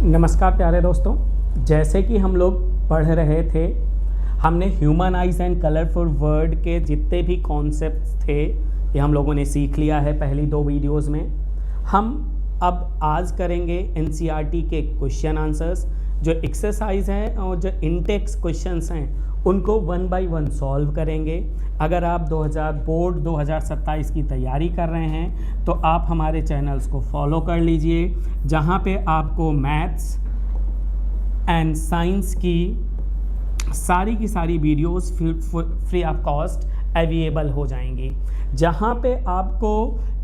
नमस्कार प्यारे दोस्तों, जैसे कि हम लोग पढ़ रहे थे, हमने human eyes and colourful word के जितने भी कॉन्सेप्ट्स थे ये हम लोगों ने सीख लिया है पहली 2 वीडियोस में। हम अब आज करेंगे एनसीईआरटी के क्वेश्चन आंसर्स, जो एक्सरसाइज हैं और जो इंटेक्स क्वेश्चंस हैं उनको 1 बाय 1 सॉल्व करेंगे। अगर आप बोर्ड 2027 की तैयारी कर रहे हैं तो आप हमारे चैनल्स को फॉलो कर लीजिए, जहाँ पे आपको मैथ्स एंड साइंस की सारी videos free of cost available हो जाएंगी, जहाँ पे आपको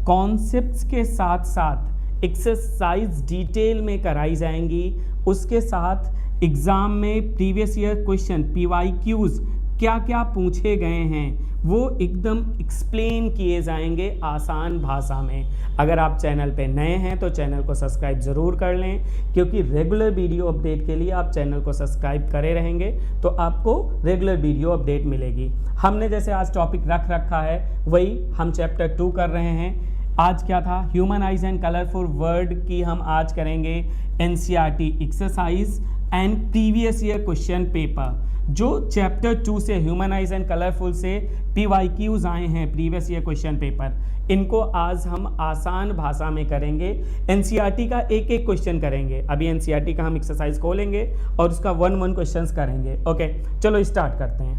कॉन्सेप्ट्स के साथ साथ एक्सरसाइज डिटेल में कराई जाएंगी। उसके साथ एग्ज़ाम में प्रीवियस ईयर क्वेश्चन PYQs क्या क्या पूछे गए हैं वो एकदम एक्सप्लेन किए जाएंगे आसान भाषा में। अगर आप चैनल पे नए हैं तो चैनल को सब्सक्राइब ज़रूर कर लें, क्योंकि रेगुलर वीडियो अपडेट के लिए आप चैनल को सब्सक्राइब करे रहेंगे तो आपको रेगुलर वीडियो अपडेट मिलेगी। हमने जैसे आज टॉपिक रख रखा है वही हम चैप्टर 2 कर रहे हैं। आज क्या था? Human eyes and colourful word की हम आज करेंगे NCERT exercise and previous year question paper. जो चैप्टर 2 से ह्यूमन आइज एंड कलरफुल से PYQs आए हैं प्रीवियस ईयर क्वेश्चन पेपर, इनको आज हम आसान भाषा में करेंगे। एनसीईआरटी का एक एक क्वेश्चन करेंगे। अभी एनसीईआरटी का हम एक्सरसाइज खोलेंगे और उसका 1-1 क्वेश्चंस करेंगे। ओके, चलो स्टार्ट करते हैं।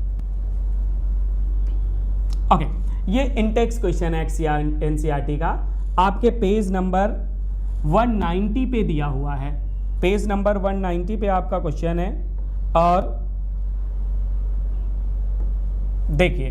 ओके, ये इंटेक्स क्वेश्चन है एनसीईआरटी का, आपके पेज नंबर 190 पे दिया हुआ है। पेज नंबर 190 पे आपका क्वेश्चन है और देखिए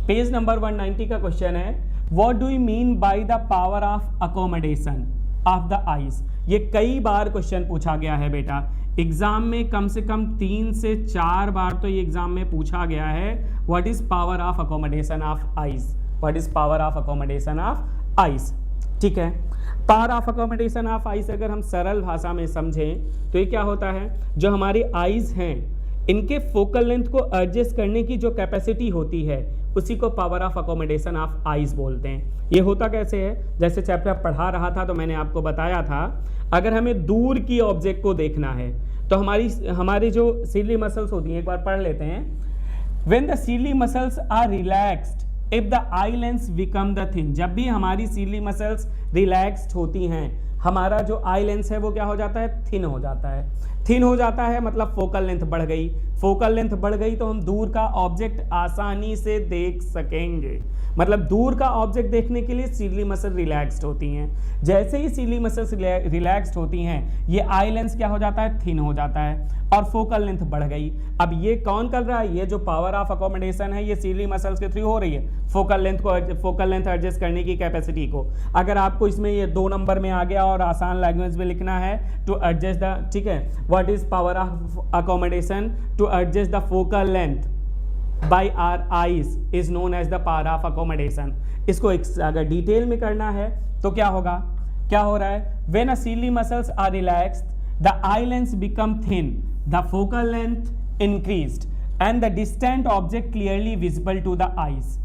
पेज नंबर 190 का क्वेश्चन है, what do you mean by the power of accommodation of the eyes. ये कई बार क्वेश्चन पूछा गया है बेटा, एग्जाम में कम से कम 3 से 4 बार तो ये एग्जाम में पूछा गया है। What is power of accommodation of eyes, what is power of accommodation of eyes. ठीक है, power of accommodation of eyes अगर हम सरल भाषा में समझें तो ये क्या होता है, जो हमारी आइज हैं इनके फोकल लेंथ को एडजस्ट करने की जो कैपेसिटी होती है उसी को power of accommodation of eyes बोलते हैं। ये होता कैसे है, जैसे चैप्टर पढ़ा रहा था तो मैंने आपको बताया था, अगर हमें दूर की ऑब्जेक्ट को देखना है तो हमारी जो सीली मसल्स होती हैं, एक बार पढ़ लेते हैं। When the ciliary muscles are relaxed if the eye lens become the thin. जब भी हमारी सीली मसल्स रिलैक्स्ड होती हैं, हमारा जो आई लेंस है वो क्या हो जाता है? थिन हो जाता है। थिन हो जाता है मतलब फोकल लेंथ बढ़ गई। फोकल लेंथ बढ़ गई तो हम दूर का ऑब्जेक्ट आसानी से देख सकेंगे। मतलब दूर का ऑब्जेक्ट देखने के लिए सीली मसल रिलैक्स्ड होती हैं। जैसे ही सीली मसल्स रिलैक्स्ड होती हैं, ये आई लेंस क्या हो जाता है? थिन हो जाता है और फोकल लेंथ बढ़ गई। अब ये कौन कर रहा है? ये जो पावर ऑफ अकोमोडेशन है ये सीली मसल्स के थ्रू हो रही है, फोकल लेंथ एडजस्ट करने की कैपेसिटी को। अगर आपको इसमें ये 2 नंबर में आ गया और आसान लैंग्वेज में लिखना है टू एडजस्ट द, ठीक है, what is power of accommodation to adjust the focal length by our eyes is known as the power of accommodation। इसको अगर डिटेल में करना है तो क्या होगा, क्या हो रहा है? when a silly muscles are relaxed the eye lens become thin, the focal length increased and the distant object clearly visible to the eyes।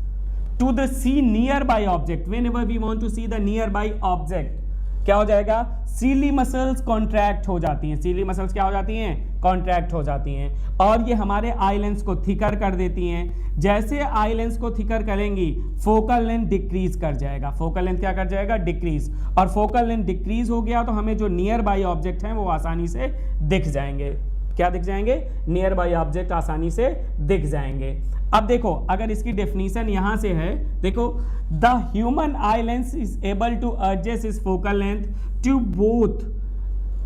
to the see nearby object, whenever we want to see the nearby object क्या हो जाएगा? सीली muscles contract हो जाती हैं। सीली muscles क्या हो जाती हैं? कॉन्ट्रैक्ट हो जाती हैं और ये हमारे आई लेंस को थिकर कर देती हैं। जैसे आई लेंस को थिकर करेंगी फोकल लेंथ डिक्रीज कर जाएगा। फोकल लेंथ क्या कर जाएगा? डिक्रीज। और फोकल लेंथ डिक्रीज हो गया तो हमें जो नियर बाई ऑब्जेक्ट हैं वो आसानी से दिख जाएंगे। क्या दिख जाएंगे? नियर बाई ऑब्जेक्ट आसानी से दिख जाएंगे। अब देखो, अगर इसकी डेफिनेशन यहां से है, देखो, the human eye lens is able to adjust is focal length to both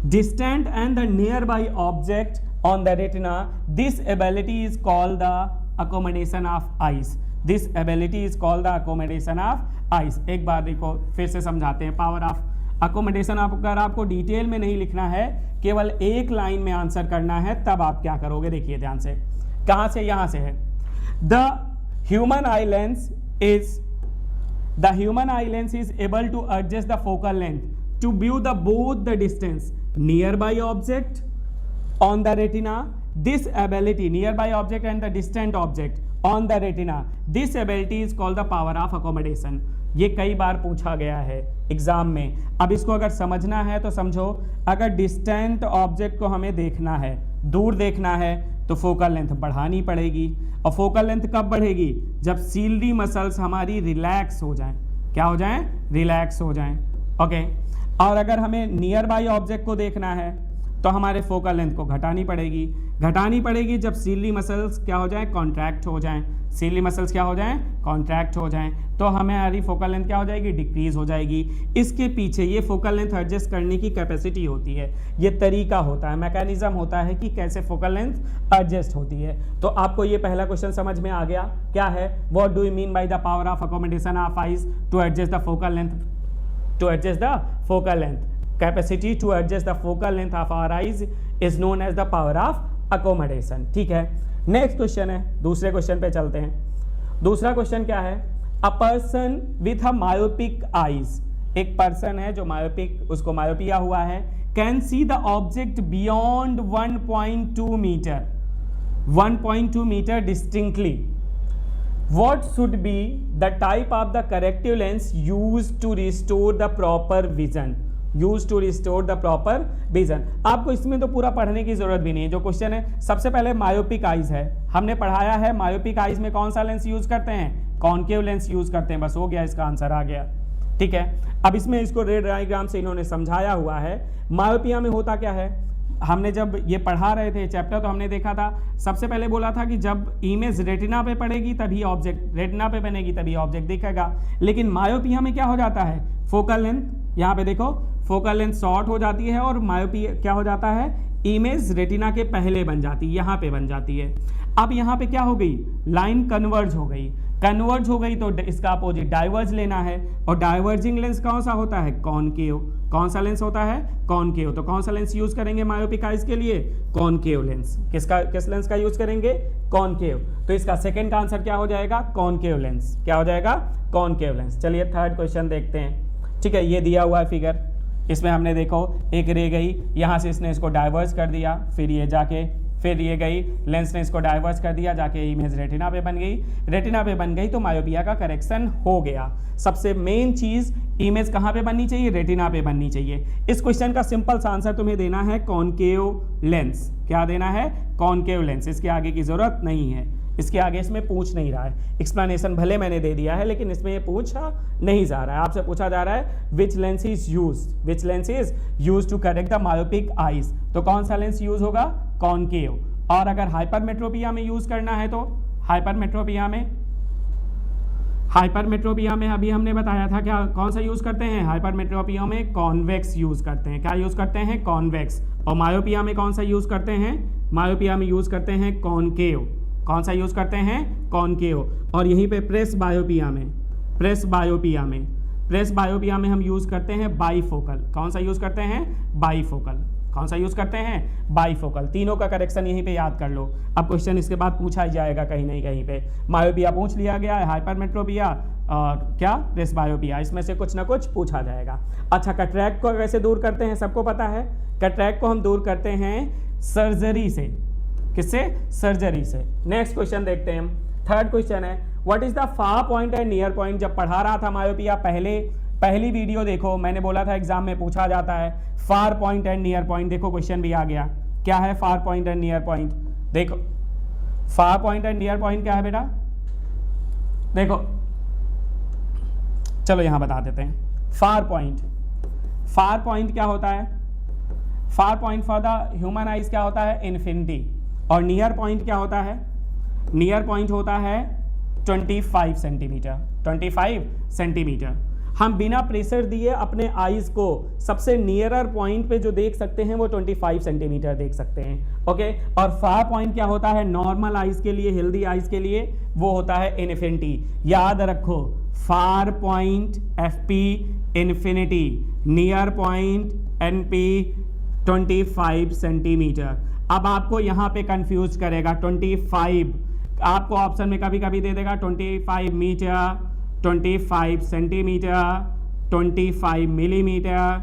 distant and the nearby object on the retina। this ability is called the accommodation of eyes। this ability is called the accommodation of eyes। एक बार देखो फिर से समझाते हैं। Power of accommodation अगर आपको detail में नहीं लिखना है, केवल एक लाइन में आंसर करना है, तब आप क्या करोगे? देखिए ध्यान से, कहां से? यहां से है। The human eye lens is able to adjust the focal length to view the both the distance nearby object on the retina। this ability, nearby object and the distant object on the retina, this ability is called the power of accommodation। ये कई बार पूछा गया है exam में। अब इसको अगर समझना है तो समझो, अगर डिस्टेंट ऑब्जेक्ट को हमें देखना है, दूर देखना है, तो फोकल लेंथ बढ़ानी पड़ेगी। और फोकल लेंथ कब बढ़ेगी? जब सीलरी मसल्स हमारी रिलैक्स हो जाएं। क्या हो जाएं? रिलैक्स हो जाएं। ओके। और अगर हमें नियर बाई ऑब्जेक्ट को देखना है तो हमारे फोकल लेंथ को घटानी पड़ेगी जब सीलरी मसल्स क्या हो जाएं? कॉन्ट्रैक्ट हो जाएं। सीलरी मसल्स क्या हो जाएं? कॉन्ट्रैक्ट हो जाएं, तो हमारी फोकल लेंथ क्या हो जाएगी? डिक्रीज हो जाएगी। इसके पीछे ये फोकल लेंथ एडजस्ट करने की कैपेसिटी होती है, ये तरीका होता है, मैकेनिज्म होता है कि कैसे फोकल लेंथ एडजस्ट होती है। तो आपको ये पहला क्वेश्चन समझ में आ गया, क्या है? What do you mean by the power of accommodation of eyes to adjust the focal length? To adjust the focal length, capacity to adjust the focal length of our eyes is known as the power of accommodation. ठीक है, next question है, दूसरे question पे चलते हैं। दूसरा question क्या है? A person with a myopic eyes, एक पर्सन है जो मायोपिक, उसको मायोपिया हुआ है, can see the object beyond 1.2 metre, 1.2 metre distinctly. What should be the type of the corrective lens used to restore the proper vision? Used to restore the proper vision. आपको इसमें तो पूरा पढ़ने की जरूरत भी नहीं है। जो क्वेश्चन है, सबसे पहले मायोपिक आइज है, हमने पढ़ाया है मायोपिक आइज में कौन सा लेंस यूज करते हैं? कॉन्केव लेंस यूज करते हैं। बस हो गया, इसका आंसर आ गया। ठीक है, अब इसमें इसको रेड डायग्राम से इन्होंने समझाया हुआ है। मायोपिया में होता क्या है? हमने जब ये पढ़ा रहे थे चैप्टर तो हमने देखा था, सबसे पहले बोला था कि जब इमेज रेटिना पे पड़ेगी तभी ऑब्जेक्ट, रेटिना पे बनेगी तभी ऑब्जेक्ट दिखेगा। लेकिन मायोपिया में क्या हो जाता है? फोकल लेंथ, यहाँ पे देखो, फोकल लेंथ शॉर्ट हो जाती है और मायोपिया क्या हो जाता है? इमेज रेटिना के पहले बन जाती है, यहाँ पे बन जाती है। अब यहाँ पे क्या हो गई? लाइन कन्वर्ज हो गई। कन्वर्ज हो गई तो इसका अपोजिट डाइवर्ज लेना है, और डाइवर्जिंग लेंस कौन सा होता है? कॉनकेव। कौन सा लेंस होता है? कॉनकेव। तो कौन सा लेंस यूज करेंगे मायोपिक आइज के लिए? Concave lens. किस लेंस का यूज करेंगे? कॉनकेव। तो इसका सेकंड का आंसर क्या हो जाएगा? Concave lens. क्या हो जाएगा? Concave lens. चलिए थर्ड क्वेश्चन देखते हैं। ठीक है, ये दिया हुआ है फिगर, इसमें हमने देखो एक रे गई, यहाँ से इसने इसको डाइवर्स कर दिया, फिर ये जाके, फिर ये गई, लेंस ने इसको डाइवर्स कर दिया, जाके इमेज रेटिना पे बन गई। रेटिना पे बन गई तो मायोपिया का करेक्शन हो गया। सबसे मेन चीज, इमेज कहाँ पे बननी चाहिए? रेटिना पे बननी चाहिए। इस क्वेश्चन का सिंपल सा आंसर तुम्हें देना है कॉनकेव लेंस। क्या देना है? Concave lens. इसके आगे की जरूरत नहीं है, इसके आगे इसमें पूछ नहीं रहा है। एक्सप्लेनेशन भले मैंने दे दिया है, लेकिन इसमें ये पूछा नहीं जा रहा है। आपसे पूछा जा रहा है which lens is use, which lens is use to correct the myopic eyes. तो कौन सा लेंस यूज होगा? कॉनकेव। और अगर हाइपरमेट्रोपिया में यूज करना है तो हाइपरमेट्रोपिया में अभी हमने बताया था क्या, कौन सा यूज करते हैं? हाइपरमेट्रोपिया में कॉन्वेक्स यूज करते हैं। क्या यूज करते हैं? कॉन्वेक्स। और मायोपिया में कौन सा यूज करते हैं? मायोपिया में यूज करते हैं कॉनकेव। कौन सा यूज करते हैं? कॉनकेव। और यहीं पे प्रेस बायोपिया में हम यूज करते हैं बाईफोकल। कौन सा यूज करते हैं? बाईफोकल। कौन सा यूज करते हैं? बाईफोकल। तीनों का करेक्शन यहीं पे याद कर लो। अब क्वेश्चन इसके बाद पूछा ही जाएगा कहीं नहीं कहीं पे। मायोपिया पूछ लिया गया है, हाइपरमेट्रोपिया और क्या? प्रेस बायोपिया, इसमें से कुछ ना कुछ पूछा जाएगा। अच्छा, कैटरैक्ट को कैसे दूर करते हैं? सबको पता है। कैटरैक्ट को हम दूर करते हैं सर्जरी से। किससे? सर्जरी से। नेक्स्ट क्वेश्चन देखते हैं हम। थर्ड क्वेश्चन है, what is the far point and near point. जब पढ़ा रहा था मायोपिया, पहली वीडियो देखो, मैंने बोला था एग्जाम में पूछा जाता है far point and near point. देखो क्वेश्चन भी आ गया। क्या है far point and near point? देखो far point and near point क्या है बेटा? देखो, चलो यहां बता देते हैं। फार पॉइंट क्या होता है? Far point for the human eyes क्या होता है? इन्फिनिटी। और नियर पॉइंट क्या होता है? नियर पॉइंट होता है 25 सेंटीमीटर। 25 सेंटीमीटर। हम बिना प्रेशर दिए अपने आइज को सबसे नियरर पॉइंट पे जो देख सकते हैं वो 25 सेंटीमीटर देख सकते हैं। ओके। और फार पॉइंट क्या होता है? नॉर्मल आइज के लिए, हेल्दी आइज के लिए वो होता है इन्फिनिटी। याद रखो, far point FP infinity, near point NP 25 centimetre. अब आपको यहाँ पे कंफ्यूज करेगा 25, आपको ऑप्शन में कभी कभी दे देगा 25 मीटर, 25 सेंटीमीटर, 25 मिलीमीटर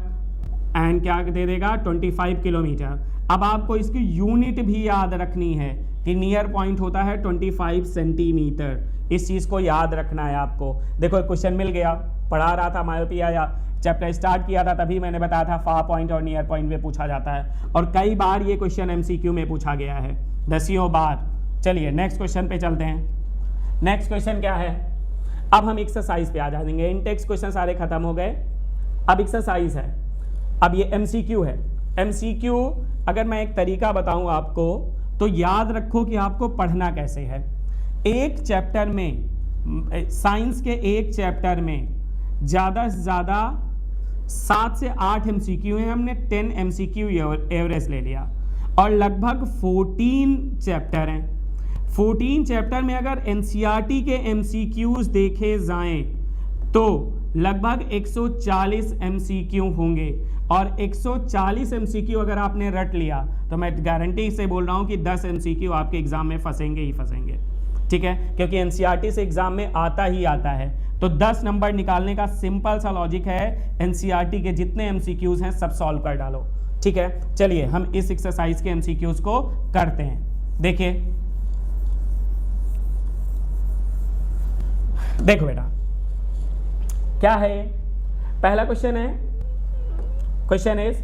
एंड क्या दे देगा? 25 किलोमीटर। अब आपको इसकी यूनिट भी याद रखनी है कि नियर पॉइंट होता है 25 सेंटीमीटर। इस चीज़ को याद रखना है आपको। देखो क्वेश्चन मिल गया, पढ़ा रहा था मायोपिया या चैप्टर स्टार्ट किया था तभी मैंने बताया था फार पॉइंट और नियर पॉइंट में पूछा जाता है और कई बार ये क्वेश्चन एमसीक्यू में पूछा गया है, दसियों बार। चलिए नेक्स्ट क्वेश्चन पे चलते हैं। नेक्स्ट क्वेश्चन क्या है, अब हम एक्सरसाइज पे आ जाएंगे। इनटेक्स्ट क्वेश्चन सारे खत्म हो गए, अब एक्सरसाइज है। अब ये एमसीक्यू है। एमसीक्यू अगर मैं एक तरीका बताऊं आपको तो याद रखो कि आपको पढ़ना कैसे है। एक चैप्टर में, साइंस के एक चैप्टर में ज़्यादा से ज़्यादा 7 से 8 एमसीक्यू हैं, हमने 10 एमसीक्यू एवरेज ले लिया और लगभग 14 चैप्टर हैं। 14 चैप्टर में अगर एनसीईआरटी के एमसीक्यूज देखे जाएं तो लगभग 140 एमसीक्यू होंगे और 140 एमसीक्यू अगर आपने रट लिया तो मैं गारंटी से बोल रहा हूं कि 10 एमसीक्यू आपके एग्जाम में फंसेंगे ही फंसेंगे, ठीक है, क्योंकि एनसीईआरटी से एग्जाम में आता ही आता है। तो 10 नंबर निकालने का सिंपल सा लॉजिक है, एनसीईआरटी के जितने एमसीक्यूज हैं सब सॉल्व कर डालो, ठीक है। चलिए हम इस एक्सरसाइज के एमसीक्यूज को करते हैं। देखिए, देखो बेटा क्या है, पहला क्वेश्चन है, question is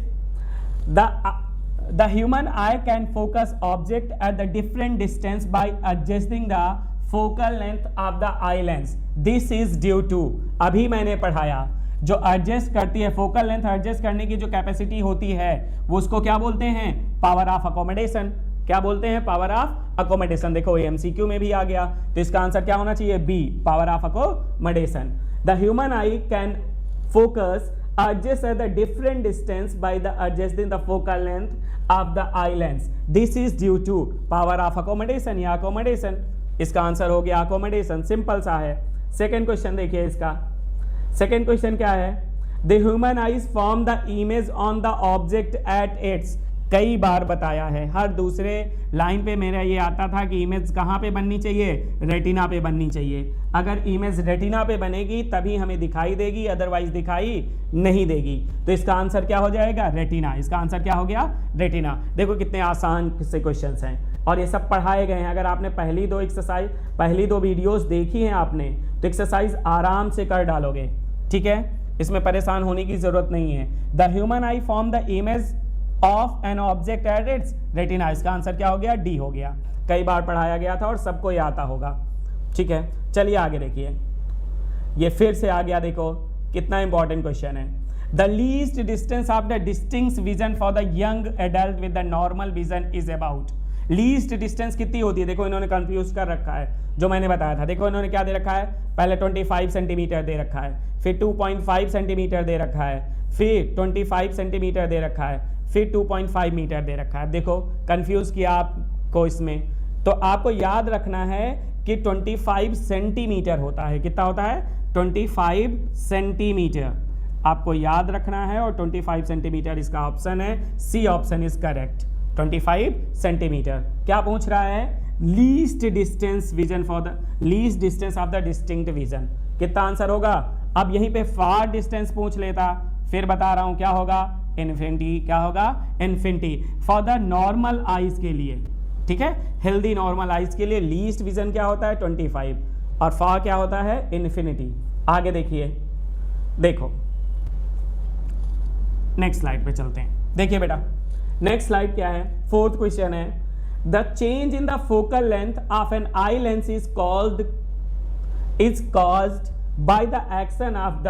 the human eye can focus object at the different distance by adjusting the focal length of the eye lens, this is due to, अभी मैंने पढ़ाया, जो एडजस्ट करती है, फोकल लेंथ एडजस्ट करने की जो कैपेसिटी होती है वो उसको क्या बोलते हैं, पावर ऑफ अकोमोडेशन। क्या बोलते हैं, पावर ऑफ अकोमोडेशन। देखो एमसीक्यू में भी आ गया तो इसका आंसर क्या होना चाहिए, B, power of accommodation. The human eye can focus adjust at the different distance by the adjusting the focal length of the eye lens, this is due to power of accommodation या accommodation। इसका answer हो गया accommodation, simple सा है। Second question देखिए, इसका second question क्या है, the human eyes form the image on the object at its, कई बार बताया है, हर दूसरे लाइन पे मेरा ये आता था कि इमेज कहाँ पे बननी चाहिए, रेटिना पे बननी चाहिए। अगर इमेज रेटिना पे बनेगी तभी हमें दिखाई देगी, अदरवाइज दिखाई नहीं देगी। तो इसका आंसर क्या हो जाएगा, रेटिना। इसका आंसर क्या हो गया, रेटिना। देखो कितने आसान से क्वेश्चंस हैं और ये सब पढ़ाए गए हैं। अगर आपने पहली दो वीडियोस देखी हैं आपने तो एक्सरसाइज आराम से कर डालोगे, ठीक है, इसमें परेशान होने की जरूरत नहीं है। The human I form the image of an object at its retina, इसका आंसर क्या हो गया, डी हो गया। कई बार पढ़ाया गया था और सबको ये आता होगा, ठीक है। चलिए आगे देखिए, ये फिर से आ गया, देखो कितना इंपॉर्टेंट क्वेश्चन है। The least distance of the distinct vision for the young adult with the normal vision is about, least distance कितनी होती है, देखो इन्होंने कंफ्यूज कर रखा है जो मैंने बताया था। देखो इन्होंने क्या दे रखा है, पहले 25 सेंटीमीटर दे रखा है, फिर 2.5 सेंटीमीटर दे रखा है, फिर 25 सेंटीमीटर दे रखा है, फिर 2.5 मीटर दे रखा है। देखो कंफ्यूज किया आपको इसमें, तो आपको याद रखना है कि 25 सेंटीमीटर होता है, कितना होता है, 25 सेंटीमीटर आपको याद रखना है और 25 सेंटीमीटर इसका ऑप्शन है, C option is correct, 25 centimetre. क्या पूछ रहा है, least distance vision for the least distance of the distinct vision, कितना आंसर होगा। अब यहीं पे फार डिस्टेंस पूछ लेता, फिर बता रहा हूं क्या होगा, इन्फिनिटी। क्या होगा, infinity for the normal eyes के लिए, ठीक है, हेल्दी नॉर्मल आइज के लिए लीस्ट विजन क्या होता है, 25 और फार क्या होता है, इन्फिनिटी। आगे देखिए, देखो नेक्स्ट स्लाइड पे चलते हैं। देखिए बेटा नेक्स्ट स्लाइड क्या है, फोर्थ क्वेश्चन है, the change in the focal length of an eye lens is caused by the action of the,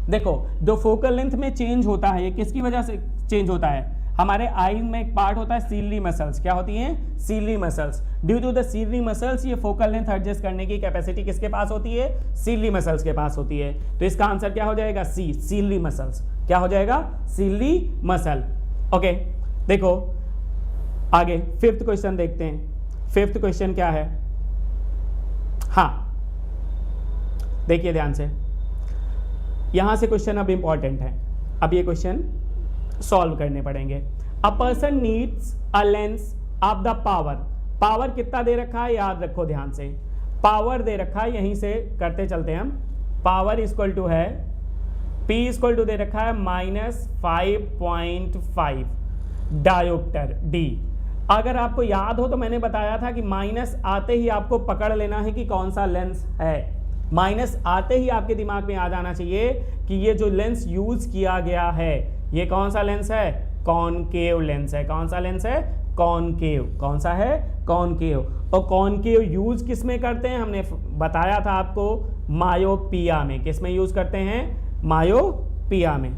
देखो जो फोकल लेंथ में चेंज होता है ये किसकी वजह से चेंज होता है, हमारे आई में एक पार्ट होता है सीलरी मसल्स, क्या होती हैं, ciliary muscles. Due to the ciliary muscles ये फोकल लेंथ एडजस्ट करने की कैपेसिटी किसके पास होती है, सीलरी मसल्स के पास होती है। तो इसका आंसर क्या हो जाएगा, सी, सीलरी मसल्स। क्या हो जाएगा, सीलरी मसल। ओके देखो आगे फिफ्थ क्वेश्चन देखते हैं। फिफ्थ क्वेश्चन क्या है, हाँ देखिए ध्यान से, यहां से क्वेश्चन अब इंपॉर्टेंट है, अब ये क्वेश्चन सॉल्व करने पड़ेंगे। A person needs a lens of the power, power कितना दे रखा है याद रखो ध्यान से, पावर दे रखा है, यहीं से करते चलते हैं हम। पावर इक्वल टू है P इक्वल टू दे रखा है -5.5 डायोप्टर D। अगर आपको याद हो तो मैंने बताया था कि माइनस आते ही आपको पकड़ लेना है कि कौन सा लेंस है, माइनस आते ही आपके दिमाग में आ जाना चाहिए कि ये जो लेंस यूज किया गया है ये कौन सा लेंस है, कॉनकेव लेंस है। कौन सा लेंस है, कॉनकेव। कौन सा है, कॉनकेव। और कॉनकेव यूज किस में करते हैं, हमने बताया था आपको, मायोपिया में। किस में यूज करते हैं, मायोपिया में।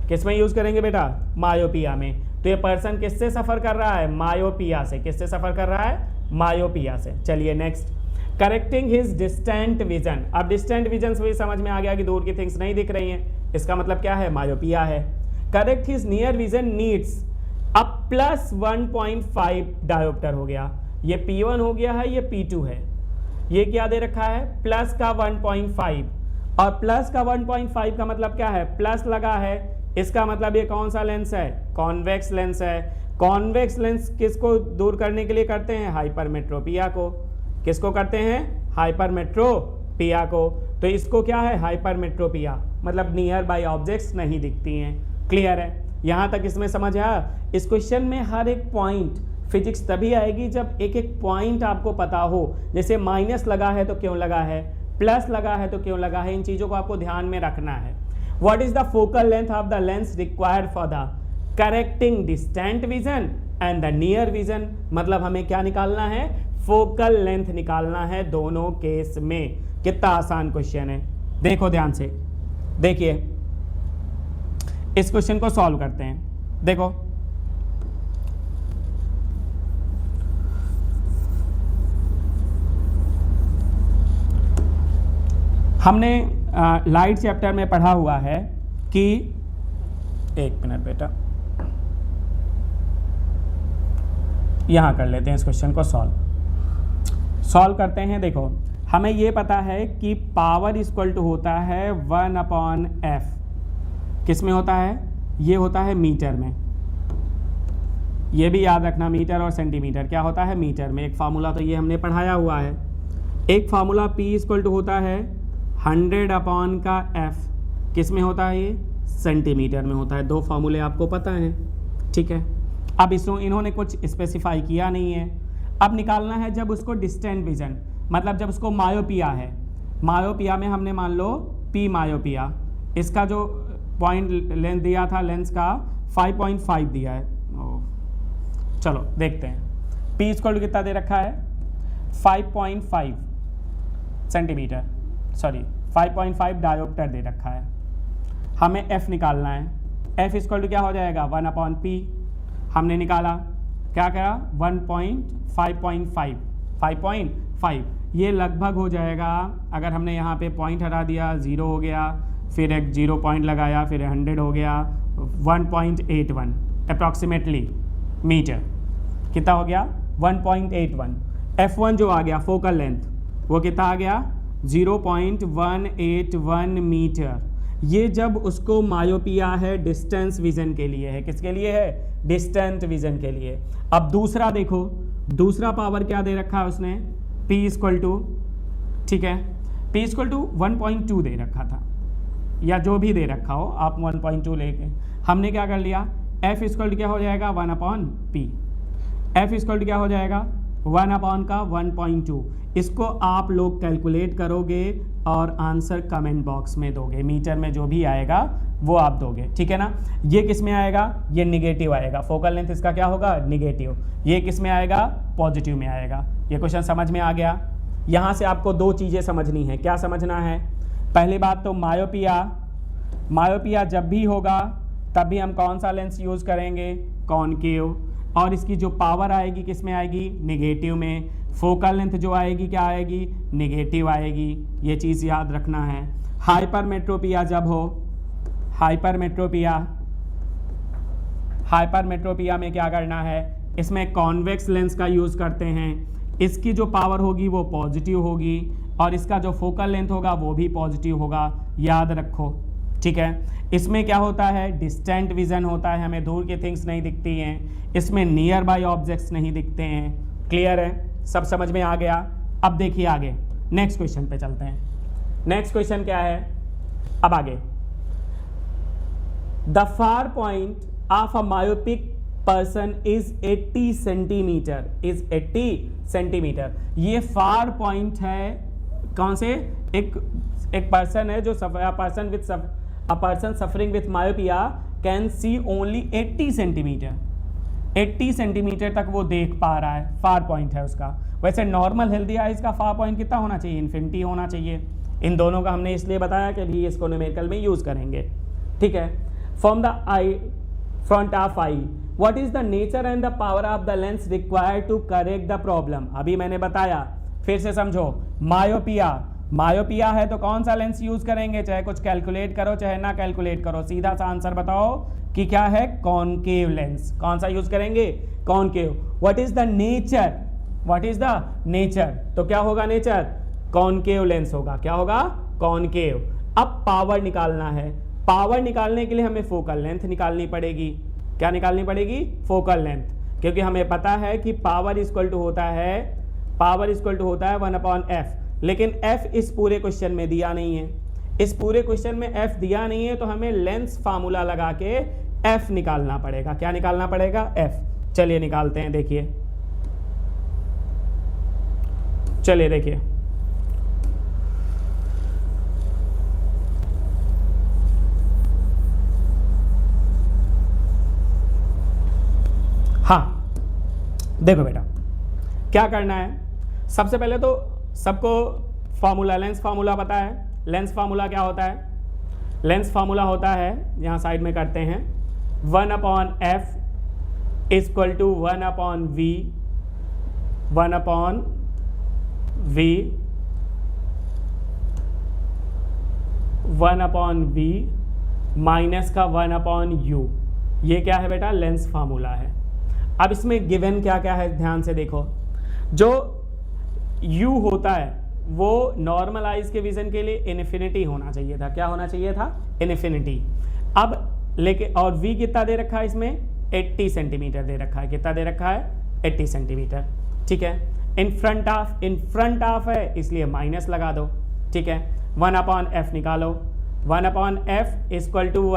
किस में यूज करेंगे बेटा, मायोपिया में। तो ये पर्सन किससे सफर कर रहा है, मायोपिया से। किससे सफर कर रहा है, मायोपिया से। चलिए next, correcting his distant vision. अब डिस्टेंट विजन से भी समझ में आ गया कि दूर की थिंग्स नहीं दिख रही हैं, इसका मतलब क्या है, मायोपिया है। Correct his near vision needs अब प्लस 1.5 डायोप्टर हो गया। ये P1 हो गया है, ये P2 है। ये क्या दे रखा है, प्लस का 1.5, और प्लस का 1.5 का मतलब क्या है, प्लस लगा है, इसका मतलब ये कौन सा लेंस है, कॉन्वेक्स लेंस है। कॉन्वेक्स लेंस किसको दूर करने के लिए करते हैं, हाइपरमेट्रोपिया को। किसको करते हैं, हाइपरमेट्रोपिया को। तो इसको क्या है, हाइपरमेट्रोपिया, मतलब नियर बाय ऑब्जेक्ट्स नहीं दिखती हैं। क्लियर है, यहाँ तक इसमें समझ आया। इस क्वेश्चन में हर एक पॉइंट, फिजिक्स तभी आएगी जब एक एक पॉइंट आपको पता हो। जैसे माइनस लगा है तो क्यों लगा है, प्लस लगा है तो क्यों लगा है, इन चीज़ों को आपको ध्यान में रखना है। What is the focal length of the lens required for the correcting distant vision and the near vision. मतलब हमें क्या निकालना है, फोकल लेंथ निकालना है दोनों केस में। कितना आसान क्वेश्चन है, देखो ध्यान से। देखिए इस क्वेश्चन को सॉल्व करते हैं। देखो हमने लाइट चैप्टर में पढ़ा हुआ है कि, एक मिनट बेटा, यहां कर लेते हैं इस क्वेश्चन को सॉल्व करते हैं। देखो हमें ये पता है कि पावर इक्वल टू होता है 1/f। किस में होता है, ये होता है मीटर में। ये भी याद रखना, मीटर और सेंटीमीटर क्या होता है, मीटर में। एक फार्मूला तो ये हमने पढ़ाया हुआ है। एक फार्मूला P इक्वल टू होता है 100/f। किस में होता है, ये सेंटीमीटर में होता है। दो फार्मूले आपको पता हैं, ठीक है। अब इसमें इन्होंने कुछ स्पेसिफाई किया नहीं है। अब निकालना है जब उसको डिस्टेंट विजन, मतलब जब उसको मायोपिया है। मायोपिया में हमने मान लो P मायोपिया, इसका जो पॉइंट लेंथ दिया था लेंस का 5.5 दिया है। चलो देखते हैं, P इक्वल टू कितना दे रखा है, 5.5 सेंटीमीटर, सॉरी 5.5 डायोप्टर दे रखा है। हमें F निकालना है। F इक्वल टू क्या हो जाएगा, 1/P। हमने निकाला, क्या करा, 5.5, ये लगभग हो जाएगा। अगर हमने यहाँ पे पॉइंट हटा दिया, 0 हो गया, फिर एक 0 पॉइंट लगाया, फिर 100 हो गया, 1.81 अप्रॉक्सीमेटली मीटर। कितना हो गया, 1.81। F1 जो आ गया फोकल लेंथ, वो कितना आ गया, 0.181 मीटर। ये जब उसको मायोपिया है, डिस्टेंस विजन के लिए है। किसके लिए है, डिस्टेंट विजन के लिए। अब दूसरा देखो, दूसरा पावर क्या दे रखा है उसने, P इक्वल टू, ठीक है, P इक्वल टू 1.2 दे रखा था, या जो भी दे रखा हो आप 1.2 लेके। हमने क्या कर लिया, F इक्वल टू क्या हो जाएगा, 1/P। F इक्वल टू क्या हो जाएगा, 1/1.2। इसको आप लोग कैलकुलेट करोगे और आंसर कमेंट बॉक्स में दोगे। मीटर में जो भी आएगा वो आप दोगे, ठीक है ना। ये किस में आएगा, ये निगेटिव आएगा। फोकल लेंथ इसका क्या होगा, निगेटिव। ये किस में आएगा, पॉजिटिव में आएगा। ये क्वेश्चन समझ में आ गया। यहाँ से आपको दो चीज़ें समझनी है। क्या समझना है, पहली बात तो मायोपिया जब भी होगा तब भी हम कौन सा लेंस यूज़ करेंगे, कॉनकेव। और इसकी जो पावर आएगी किस में आएगी, निगेटिव में। फोकल लेंथ जो आएगी क्या आएगी, निगेटिव आएगी। ये चीज़ याद रखना है। हाइपरमेट्रोपिया जब हो, हाइपरमेट्रोपिया में क्या करना है, इसमें कॉन्वेक्स लेंस का यूज़ करते हैं। इसकी जो पावर होगी वो पॉजिटिव होगी और इसका जो फोकल लेंथ होगा वो भी पॉजिटिव होगा, याद रखो, ठीक है। इसमें क्या होता है, डिस्टेंट विजन होता है, हमें दूर की थिंग्स नहीं दिखती हैं। इसमें नियर बाय ऑब्जेक्ट्स नहीं दिखते हैं। क्लियर है, सब समझ में आ गया। अब देखिए आगे, नेक्स्ट क्वेश्चन पे चलते हैं। नेक्स्ट क्वेश्चन क्या है, अब आगे, the far point of a myopic person is 80 centimetre, ये फार पॉइंट है कौन से? एक पर्सन है जो person suffering with myopia can see only 80 centimetre, 80 centimetre तक वो देख पा रहा है, फार पॉइंट है उसका। वैसे नॉर्मल हेल्दी आइज का फार पॉइंट कितना होना चाहिए? इन्फिनिटी होना चाहिए। इन दोनों का हमने इसलिए बताया कि भी इसको न्यूमेरिकल में यूज करेंगे, ठीक है। From the eye front of eye, what is the nature and the power of the lens required to correct the problem? अभी मैंने बताया, फिर से समझो। मायोपिया है तो कौन सा लेंस यूज करेंगे? चाहे कुछ कैलकुलेट करो चाहे ना कैलकुलेट करो, सीधा सा आंसर बताओ कि क्या है? Concave lens. कौन सा यूज करेंगे? Concave. What is the nature? What is the nature? तो क्या होगा नेचर? कॉनकेव लेंस होगा। क्या होगा? कॉनकेव। अब पावर निकालना है। पावर निकालने के लिए हमें फोकल लेंथ निकालनी पड़ेगी। क्या निकालनी पड़ेगी? फोकल लेंथ, क्योंकि हमें पता है कि पावर इक्वल टू होता है 1/f, लेकिन f इस पूरे क्वेश्चन में दिया नहीं है। इस पूरे क्वेश्चन में f दिया नहीं है, तो हमें लेंस फार्मूला लगा के f निकालना पड़ेगा। क्या निकालना पड़ेगा? f। चलिए निकालते हैं, देखिए, चलिए देखिए। हाँ, देखो बेटा, क्या करना है? सबसे पहले तो सबको फार्मूला, लेंस फार्मूला पता है। लेंस फार्मूला क्या होता है? लेंस फार्मूला होता है, यहाँ साइड में करते हैं, 1/f equal to 1/v 1/v minus का 1/u। ये क्या है बेटा? लेंस फार्मूला है। अब इसमें गिवन क्या क्या है, ध्यान से देखो। जो u होता है वो नॉर्मल आइज के विजन के लिए इन्फिनिटी होना चाहिए था। क्या होना चाहिए था? इन्फिनिटी। अब लेके, और v कितना दे रखा है इसमें? 80 सेंटीमीटर दे रखा है। कितना दे रखा है? 80 सेंटीमीटर, ठीक है। इन फ्रंट ऑफ है, इसलिए माइनस लगा दो, ठीक है। 1/f निकालो। 1/f equal to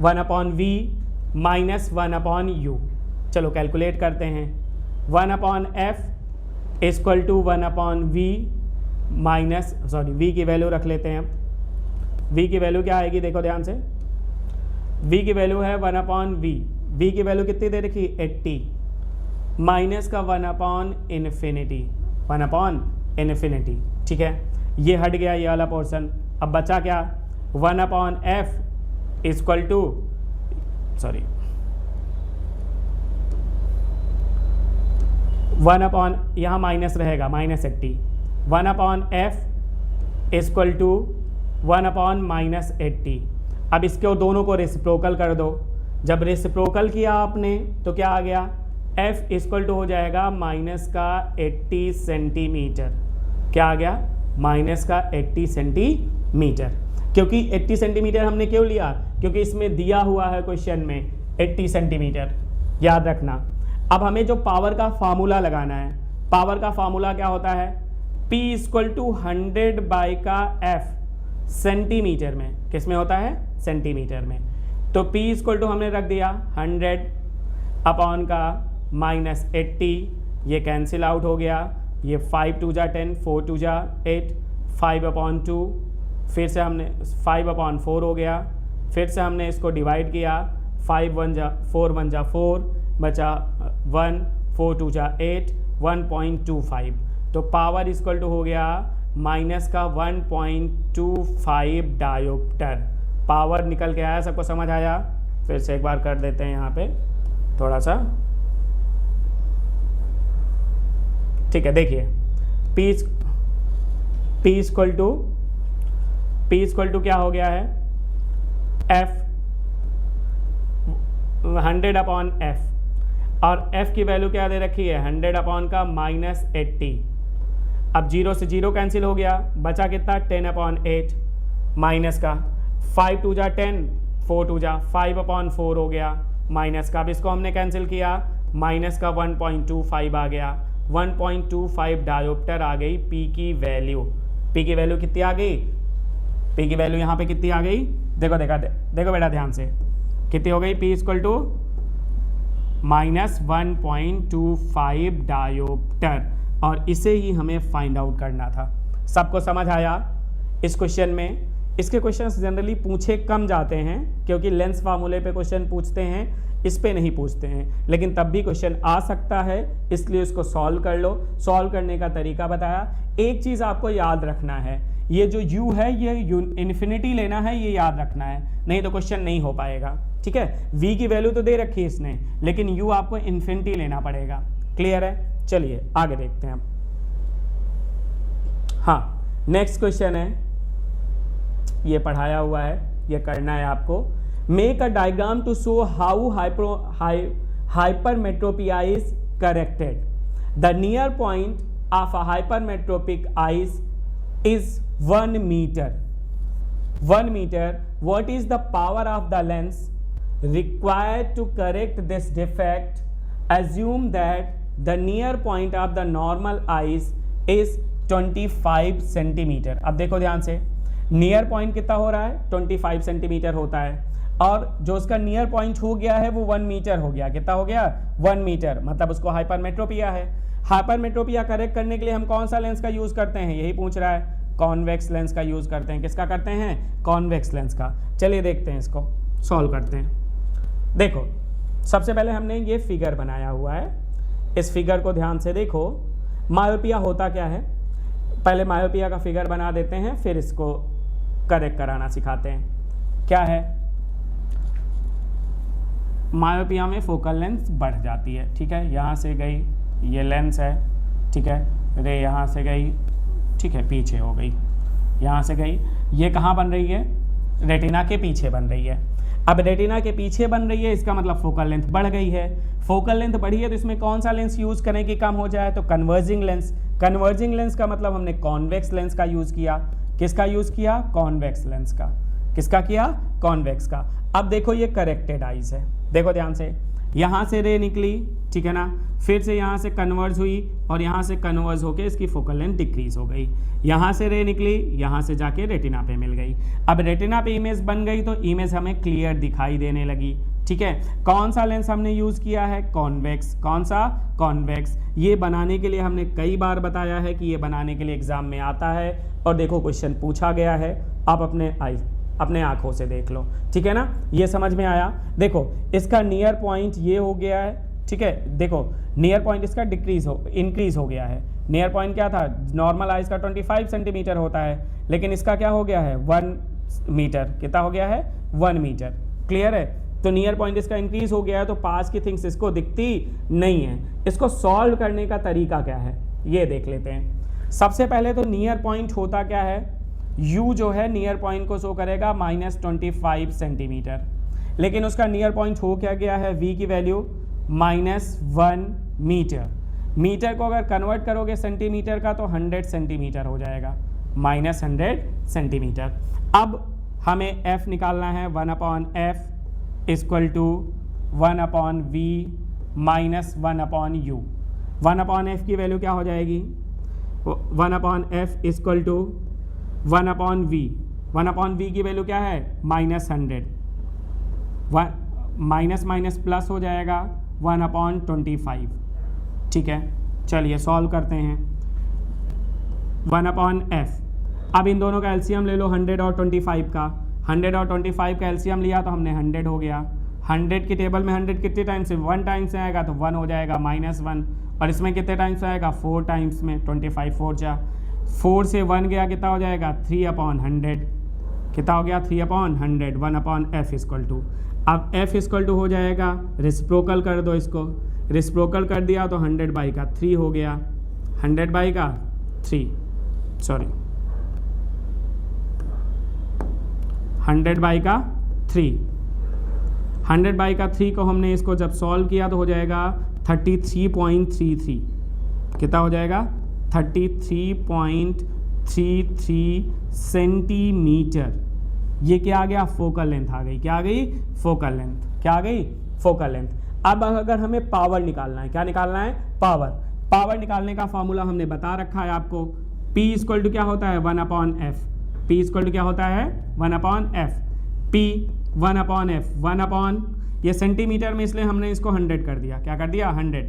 1/v minus 1/u। चलो कैलकुलेट करते हैं। 1/f equal to 1/v minus, sorry, v की वैल्यू रख लेते हैं। v की वैल्यू क्या आएगी? देखो ध्यान से, v की वैल्यू है 1/v। v की वैल्यू कितनी दे रखी? 80 माइनस का 1/इन्फिनिटी, ठीक है। ये हट गया ये वाला पोर्शन। अब बचा क्या? 1/f इक्वल टू, सॉरी, 1/, यहाँ माइनस रहेगा, -80। 1/f equal to 1/-80। अब इसके दोनों को रेसिप्रोकल कर दो। जब रेसिप्रोकल किया आपने तो क्या आ गया? f इक्वल टू हो जाएगा -80 सेंटीमीटर। क्या आ गया? -80 सेंटीमीटर। क्योंकि 80 सेंटीमीटर हमने क्यों लिया? क्योंकि इसमें दिया हुआ है क्वेश्चन में 80 सेंटीमीटर, याद रखना। अब हमें जो पावर का फार्मूला लगाना है, पावर का फार्मूला क्या होता है? P equal to 100/f centimetre में। किस में होता है? सेंटीमीटर में। तो P इक्वल टू हमने रख दिया 100 का -80, ये कैंसिल आउट हो गया। ये 5 2 जा 10, 4 2 जा 8, 5/2, फिर से हमने 5/4 हो गया। फिर से हमने इसको डिवाइड किया, 5 1 जा 4 1 जा 4, बचा 1, 4 2 जा 8, 1.25। तो पावर इक्वल टू हो गया माइनस का 1.25 डायोप्टर। पावर निकल के आया, सबको समझ आया? फिर से एक बार कर देते हैं यहाँ पे थोड़ा सा, ठीक है। देखिए P इक्वल टू क्या हो गया है? F 100/f, और f की वैल्यू क्या दे रखी है? 100 का -80। अब 0 से 0 कैंसिल हो गया, बचा कितना? 10/8 माइनस का 5 2 जा 10, 4 2 जा 5/4 हो गया माइनस का। अब इसको हमने कैंसिल किया, माइनस का 1.25 आ गया। 1.25 डायोप्टर आ गई P की वैल्यू। P की वैल्यू कितनी आ गई? P की वैल्यू यहाँ पे कितनी आ गई? देखो बेटा ध्यान से, कितनी हो गई? P equal to -1.25 dioptre. और इसे ही हमें फाइंड आउट करना था। सबको समझ आया इस क्वेश्चन में? इसके क्वेश्चंस जनरली पूछे कम जाते हैं क्योंकि लेंस फार्मूले पे क्वेश्चन पूछते हैं, इस पे नहीं पूछते हैं, लेकिन तब भी क्वेश्चन आ सकता है, इसलिए उसको सॉल्व कर लो। सॉल्व करने का तरीका बताया। एक चीज़ आपको याद रखना है, ये जो u है ये इन्फिनिटी लेना है, ये याद रखना है, नहीं तो क्वेश्चन नहीं हो पाएगा। ठीक है, v की वैल्यू तो दे रखी है इसने, लेकिन u आपको इन्फिनिटी लेना पड़ेगा। क्लियर है? चलिए आगे देखते हैं। हाँ, नेक्स्ट क्वेश्चन है, ये पढ़ाया हुआ है, ये करना है आपको। Make a diagram to show how hypermetropia is corrected. The near point of a hypermetropic eyes is 1 meter. 1 meter. What is the power of the lens required to correct this defect? Assume that the near point of the normal eyes is 25 centimetre. अब देखो ध्यान से, near point कितना हो रहा है? 25 centimetre होता है, और जो उसका नियर पॉइंट हो गया है वो 1 मीटर हो गया। कितना हो गया? 1 मीटर, मतलब उसको हाइपरमेट्रोपिया है। हाइपरमेट्रोपिया करेक्ट करने के लिए हम कौन सा लेंस का यूज़ करते हैं? यही पूछ रहा है। कॉन्वेक्स लेंस का यूज़ करते हैं। किसका करते हैं? कॉन्वेक्स लेंस का। चलिए देखते हैं, इसको सॉल्व करते हैं। देखो, सबसे पहले हमने ये फिगर बनाया हुआ है, इस फिगर को ध्यान से देखो। मायोपिया होता क्या है? पहले मायोपिया का फिगर बना देते हैं, फिर इसको करेक्ट कराना सिखाते हैं। क्या है? मायोपिया में फोकल लेंथ बढ़ जाती है। ठीक है, यहाँ से गई, ये लेंस है, ठीक है, रे यहाँ से गई, ठीक है, पीछे हो गई, यहाँ से गई, ये कहाँ बन रही है? रेटिना के पीछे बन रही है। अब रेटिना के पीछे बन रही है, इसका मतलब फोकल लेंथ बढ़ गई है। फोकल लेंथ बढ़ी है तो इसमें कौन सा लेंस यूज़ करें कि कम हो जाए? तो कन्वर्जिंग लेंस। कन्वर्जिंग लेंस का मतलब हमने कॉन्वेक्स लेंस का यूज़ किया। किसका यूज़ किया? कॉन्वेक्स लेंस का। किसका किया? कॉन्वेक्स का। अब देखो ये करेक्टेड आइज है, देखो ध्यान से, यहाँ से रे निकली, ठीक है ना, फिर से यहाँ से कन्वर्ज हुई और यहाँ से कन्वर्ज होके इसकी फोकल लेंथ डिक्रीज हो गई। यहाँ से रे निकली, यहाँ से जाके रेटिना पे मिल गई। अब रेटिना पे इमेज बन गई तो इमेज हमें क्लियर दिखाई देने लगी। ठीक है, कौन सा लेंस हमने यूज़ किया है? कॉन्वेक्स। कौन सा? कॉन्वेक्स। ये बनाने के लिए हमने कई बार बताया है कि ये बनाने के लिए एग्जाम में आता है, और देखो क्वेश्चन पूछा गया है। आप अपने आंखों से देख लो, ठीक है ना, ये समझ में आया। देखो इसका नियर पॉइंट ये हो गया है, ठीक है, देखो नियर पॉइंट इसका इंक्रीज हो गया है। नियर पॉइंट क्या था? नॉर्मल आइज का 25 सेंटीमीटर होता है, लेकिन इसका क्या हो गया है? 1 मीटर। कितना हो गया है? 1 मीटर। क्लियर है? तो नियर पॉइंट इसका इंक्रीज हो गया है, तो पास की थिंग्स इसको दिखती नहीं है। इसको सॉल्व करने का तरीका क्या है ये देख लेते हैं। सबसे पहले तो नियर पॉइंट होता क्या है? u जो है नियर पॉइंट को शो करेगा -25 सेंटीमीटर, लेकिन उसका नियर पॉइंट हो क्या गया है? v की वैल्यू -1 मीटर। मीटर को अगर कन्वर्ट करोगे सेंटीमीटर का तो 100 सेंटीमीटर हो जाएगा, -100 सेंटीमीटर। अब हमें f निकालना है, 1/f = 1/v -1/u। 1/f की वैल्यू क्या हो जाएगी? 1/f = 1/v। 1/v की वैल्यू क्या है? -100। माइनस माइनस प्लस हो जाएगा 1/25। ठीक है, चलिए सॉल्व करते हैं। 1/f। अब इन दोनों का एलसीएम ले लो, 100 और 25 का। 100 और 25 का एलसीएम लिया तो हमने 100 हो गया। 100 की टेबल में 100 कितने टाइम्स से? 1 टाइम्स से आएगा तो 1 हो जाएगा, -1। और इसमें कितने टाइम्स आएगा? 4 टाइम्स में। 25 4 जा 4 से 1 गया, कितना हो जाएगा? 3/100। कितना हो गया? 3/100। 1/f = अब f = हो जाएगा, रेसिप्रोकल कर दो इसको। रेसिप्रोकल कर दिया तो 100/3 हो गया। 100/3 सॉरी 100/3। 100/3 को हमने इसको जब सॉल्व किया तो हो जाएगा 33.33। कितना हो जाएगा? 33.33 सेंटीमीटर। ये क्या आ गया? फोकल लेंथ आ गई। क्या आ गई? Focal length. क्या आ गई? Focal length. अब अगर हमें पावर निकालना है, क्या निकालना है? पावर। पावर निकालने का फॉर्मूला हमने बता रखा है आपको। P = क्या होता है? 1/f। P = क्या होता है? 1/f। P 1/f 1/, ये सेंटीमीटर में, इसलिए हमने इसको 100 कर दिया। क्या कर दिया? 100।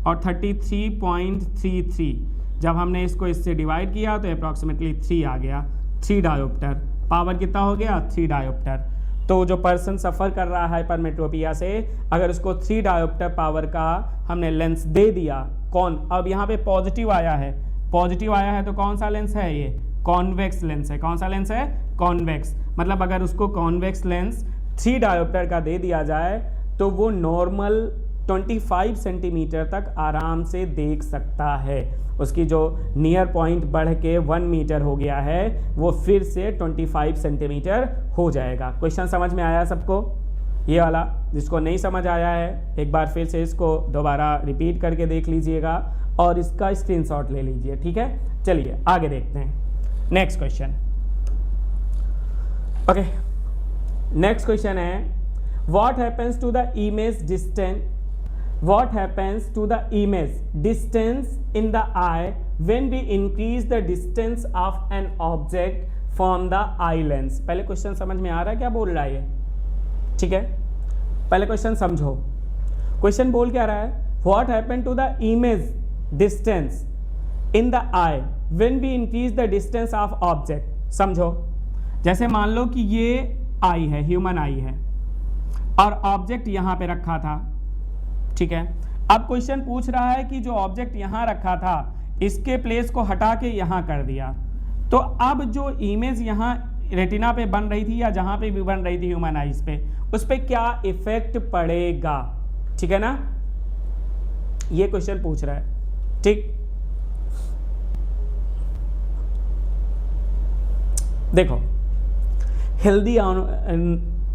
और 33.33 जब हमने इसको इससे डिवाइड किया तो अप्रॉक्सीमेटली 3 आ गया, 3 डायोप्टर। पावर कितना हो गया? 3 डायोप्टर। तो जो पर्सन सफ़र कर रहा है हाइपरमेट्रोपिया से, अगर उसको 3 डायोप्टर पावर का हमने लेंस दे दिया, कौन, अब यहाँ पे पॉजिटिव आया है, पॉजिटिव आया है तो कौन सा लेंस है? ये कॉन्वेक्स लेंस है। कौन सा लेंस है? कॉन्वेक्स। मतलब अगर उसको कॉन्वेक्स लेंस 3 डायोप्टर का दे दिया जाए तो वो नॉर्मल 25 सेंटीमीटर तक आराम से देख सकता है। उसकी जो नियर पॉइंट बढ़ के 1 मीटर हो गया है वो फिर से 25 सेंटीमीटर हो जाएगा। क्वेश्चन समझ में आया सबको? ये वाला जिसको नहीं समझ आया है एक बार फिर से इसको दोबारा रिपीट करके देख लीजिएगा और इसका स्क्रीनशॉट ले लीजिए, ठीक है। चलिए आगे देखते हैं next question. Okay, next question है what happens to the image distance, what happens to the image distance in the eye when we increase the distance of an object from the eye lens। पहले question समझ में आ रहा है क्या बोल रहा है ये? ठीक है, पहले क्वेश्चन समझो। क्वेश्चन बोल क्या रहा है? what happen to the image distance in the eye when we increase the distance of object। समझो, जैसे मान लो कि ये आई है, ह्यूमन आई है और ऑब्जेक्ट यहां पे रखा था, ठीक है। अब क्वेश्चन पूछ रहा है कि जो ऑब्जेक्ट यहां रखा था इसके प्लेस को हटा के यहां कर दिया, तो अब जो इमेज यहां रेटिना पे बन रही थी या जहां पे भी बन रही थी ह्यूमन आइज पे, उस पे क्या इफेक्ट पड़ेगा? ठीक है ना, ये क्वेश्चन पूछ रहा है, ठीक। देखो,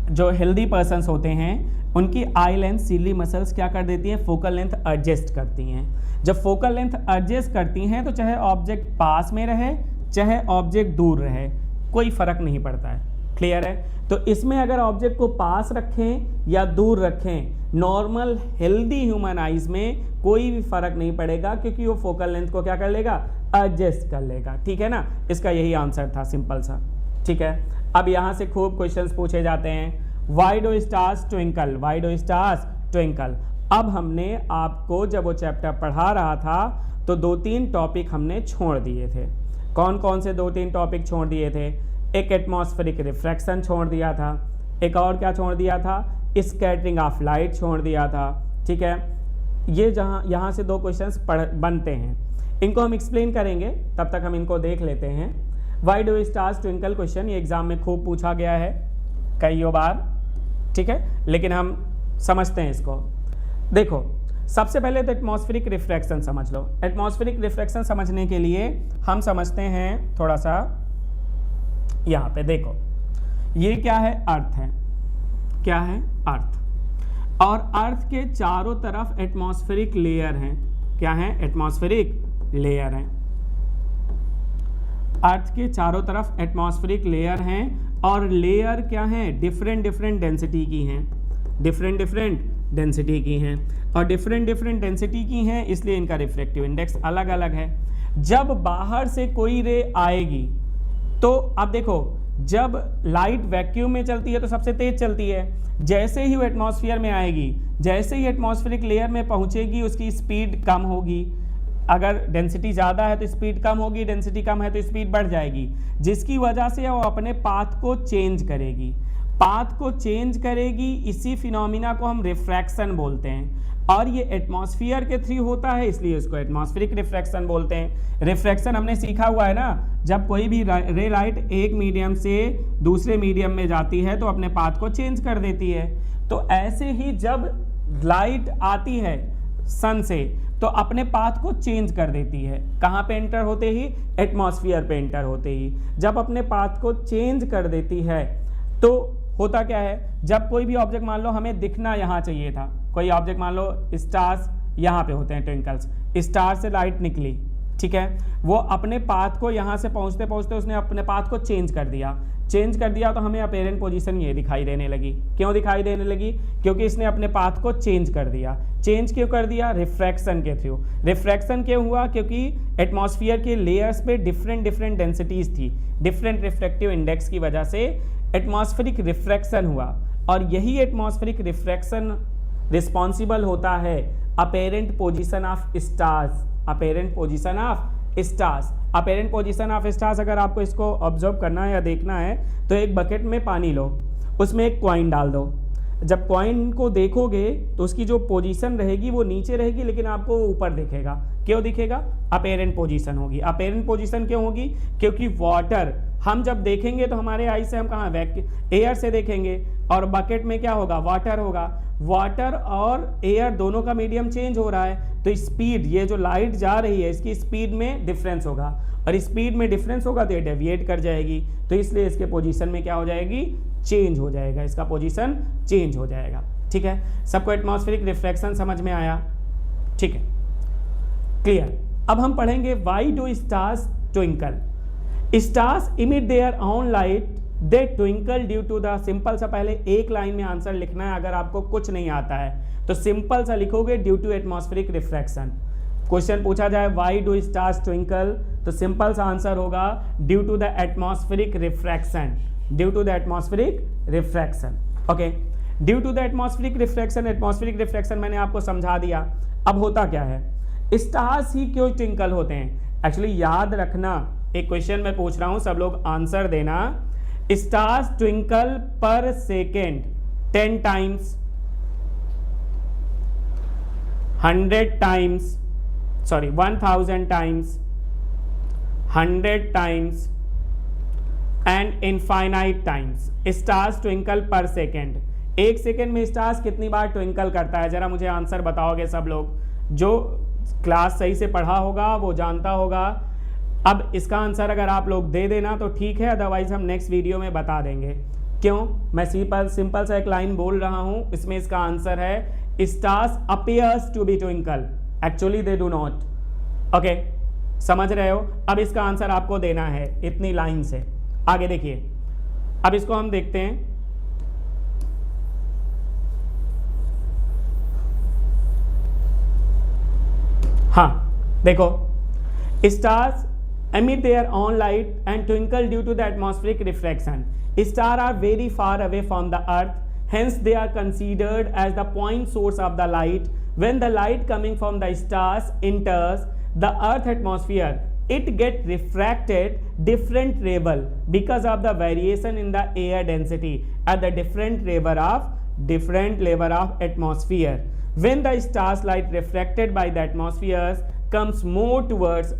जो हेल्दी पर्सन्स होते हैं उनकी आई लेंथ सीली मसल्स क्या कर देती हैं? फोकल लेंथ एडजस्ट करती हैं। जब फोकल लेंथ एडजस्ट करती हैं तो चाहे ऑब्जेक्ट पास में रहे चाहे ऑब्जेक्ट दूर रहे, कोई फर्क नहीं पड़ता है। क्लियर है? तो इसमें अगर ऑब्जेक्ट को पास रखें या दूर रखें, नॉर्मल हेल्दी ह्यूमन आइज में कोई भी फर्क नहीं पड़ेगा क्योंकि वो फोकल लेंथ को क्या कर लेगा? एडजस्ट कर लेगा। ठीक है ना, इसका यही आंसर था, सिंपल सा। ठीक है, अब यहाँ से खूब क्वेश्चंस पूछे जाते हैं। Why do stars twinkle? Why do stars twinkle? अब हमने आपको जब वो चैप्टर पढ़ा रहा था तो 2-3 टॉपिक हमने छोड़ दिए थे। कौन कौन से 2-3 टॉपिक छोड़ दिए थे? एक एटमॉस्फेरिक रिफ्रैक्शन छोड़ दिया था, एक और क्या छोड़ दिया था? स्कैटरिंग ऑफ लाइट छोड़ दिया था। ठीक है, ये यहाँ से 2 क्वेश्चंस बनते हैं, इनको हम एक्सप्लेन करेंगे, तब तक हम इनको देख लेते हैं। Why do stars twinkle question ये एग्जाम में खूब पूछा गया है कईयों बार, ठीक है, लेकिन हम समझते हैं इसको। देखो, सबसे पहले तो एटमॉस्फेरिक रिफ्रैक्शन समझ लो। एटमॉस्फेरिक रिफ्रैक्शन समझने के लिए हम समझते हैं थोड़ा सा, यहाँ पे देखो, ये क्या है? अर्थ है। क्या है? अर्थ। और अर्थ के चारों तरफ एटमॉस्फेरिक लेयर हैं। क्या है? एटमॉस्फेरिक लेयर हैं। अर्थ के चारों तरफ एटमॉस्फेरिक लेयर हैं और लेयर क्या हैं? डिफरेंट डेंसिटी की हैं, डिफरेंट डेंसिटी की हैं और डिफरेंट डेंसिटी की हैं, इसलिए इनका रिफ्रैक्टिव इंडेक्स अलग अलग है। जब बाहर से कोई रे आएगी तो अब देखो, जब लाइट वैक्यूम में चलती है तो सबसे तेज चलती है, जैसे ही वो एटमॉस्फेयर में आएगी, जैसे ही एटमॉस्फेरिक लेयर में पहुंचेगी उसकी स्पीड कम होगी। अगर डेंसिटी ज़्यादा है तो स्पीड कम होगी, डेंसिटी कम है तो स्पीड बढ़ जाएगी, जिसकी वजह से वो अपने पाथ को चेंज करेगी। पाथ को चेंज करेगी, इसी फिनोमिना को हम रिफ्रैक्शन बोलते हैं और ये एटमॉस्फेयर के थ्रू होता है, इसलिए इसको एटमॉस्फेरिक रिफ्रैक्शन बोलते हैं। रिफ्रैक्शन हमने सीखा हुआ है ना, जब कोई भी रे लाइट एक मीडियम से दूसरे मीडियम में जाती है तो अपने पाथ को चेंज कर देती है। तो ऐसे ही जब लाइट आती है सन से तो अपने पाथ को चेंज कर देती है। कहाँ पे एंटर होते ही? एटमॉस्फेयर पे एंटर होते ही। जब अपने पाथ को चेंज कर देती है तो होता क्या है? जब कोई भी ऑब्जेक्ट, मान लो हमें दिखना यहाँ चाहिए था, कोई ऑब्जेक्ट, मान लो स्टार्स यहाँ पे होते हैं, ट्विंकल्स, स्टार से लाइट निकली, ठीक है, वो अपने पाथ को यहाँ से पहुँचते पहुँचते उसने अपने पाथ को चेंज कर दिया। चेंज कर दिया तो हमें अपेरेंट पोजीशन ये दिखाई देने लगी। क्यों दिखाई देने लगी? क्योंकि इसने अपने पाथ को चेंज कर दिया। चेंज क्यों कर दिया? रिफ्रैक्शन के थ्रू। रिफ्रैक्शन क्यों हुआ? क्योंकि एटमॉस्फेयर के लेयर्स पे डिफरेंट डेंसिटीज थी, डिफरेंट रिफ्रैक्टिव इंडेक्स की वजह से एटमॉस्फेरिक रिफ्रैक्शन हुआ और यही एटमॉस्फेरिक रिफ्रैक्शन रिस्पॉन्सिबल होता है apparent position of stars, apparent position of stars, apparent position of stars. अगर आपको इसको ऑब्जर्व करना है या देखना है तो एक बकेट में पानी लो, उसमें एक कॉइन डाल दो। जब कॉइन को देखोगे तो उसकी जो पोजीशन रहेगी वो नीचे रहेगी, लेकिन आपको ऊपर दिखेगा। क्यों दिखेगा? अपेरेंट पोजीशन होगी। अपेरेंट पोजीशन क्यों होगी? क्योंकि वाटर हम जब देखेंगे तो हमारे आई से हम कहाँ एयर से देखेंगे, और बकेट में क्या होगा? वाटर होगा। वाटर और एयर दोनों का मीडियम चेंज हो रहा है, तो स्पीड, ये जो लाइट जा रही है इसकी स्पीड में डिफरेंस होगा, और स्पीड में डिफरेंस होगा तो ये डेविएट कर जाएगी, तो इसलिए इसके पोजीशन में क्या हो जाएगी? चेंज हो जाएगा, इसका पोजीशन चेंज हो जाएगा। ठीक है, सबको एटमॉस्फेरिक रिफ्लेक्शन समझ में आया? ठीक है, क्लियर। अब हम पढ़ेंगे why do stars twinkle. Stars emit their own light, they twinkle due to the, simple सा पहले एक लाइन में आंसर लिखना है। अगर आपको कुछ नहीं आता है तो सिंपल सा लिखोगे due to atmospheric refraction. Question पूछा जाए व्हाई डू स्टार्स ट्विंकल, तो सिंपल सा आंसर होगा due to the atmospheric refraction, due to the atmospheric refraction. Okay, due to the atmospheric refraction. Atmospheric refraction मैंने आपको समझा दिया। अब होता क्या है? स्टार्स ही क्यों ट्विंकल होते हैं? एक्चुअली याद रखना, एक क्वेश्चन मैं पूछ रहा हूं, सब लोग आंसर देना। स्टार्स ट्विंकल पर second 10 times, 100 times, sorry 1000 times, 100 times and infinite times. Stars twinkle पर सेकेंड। एक सेकेंड में स्टार्स कितनी बार ट्विंकल करता है? जरा मुझे आंसर बताओगे सब लोग। जो क्लास सही से पढ़ा होगा वो जानता होगा। अब इसका आंसर अगर आप लोग दे देना तो ठीक है, अदरवाइज हम नेक्स्ट वीडियो में बता देंगे। क्यों? मैं सिंपल सा एक लाइन बोल रहा हूं, इसमें इसका आंसर है stars appears to be twinkle, actually they do not. Okay, समझ रहे हो? अब इसका आंसर आपको देना है इतनी लाइन से। आगे देखिए, अब इसको हम देखते हैं। हाँ देखो, stars emit their own light and twinkle due to the atmospheric refraction. Stars are very far away from the earth, hence they are considered as the point source of the light. When the light coming from the stars enters the earth atmosphere, it get refracted different level because of the variation in the air density at the different level of atmosphere. When the stars light refracted by the atmosphere comes more towards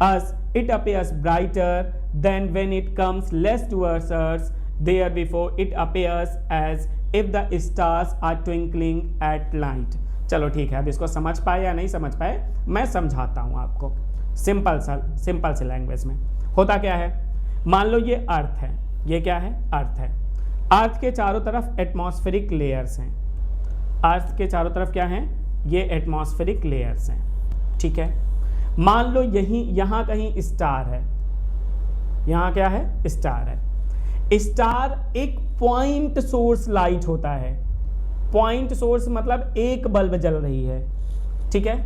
us, it appears brighter than when it comes less towards us. Therefore, it appears as if the stars are twinkling at night. चलो ठीक है, अब इसको समझ पाए या नहीं समझ पाए मैं समझाता हूँ आपको सिंपल से लैंग्वेज में। होता क्या है? मान लो ये अर्थ है, ये क्या है? अर्थ है। अर्थ के चारों तरफ एटमॉस्फेरिक लेयर्स हैं। अर्थ के चारों तरफ क्या हैं? ये एटमॉस्फेरिक लेयर्स हैं। ठीक है, मान लो यहाँ कहीं स्टार है, यहाँ क्या है? स्टार है। स्टार एक पॉइंट सोर्स लाइट होता है। पॉइंट सोर्स मतलब एक बल्ब जल रही है। ठीक है,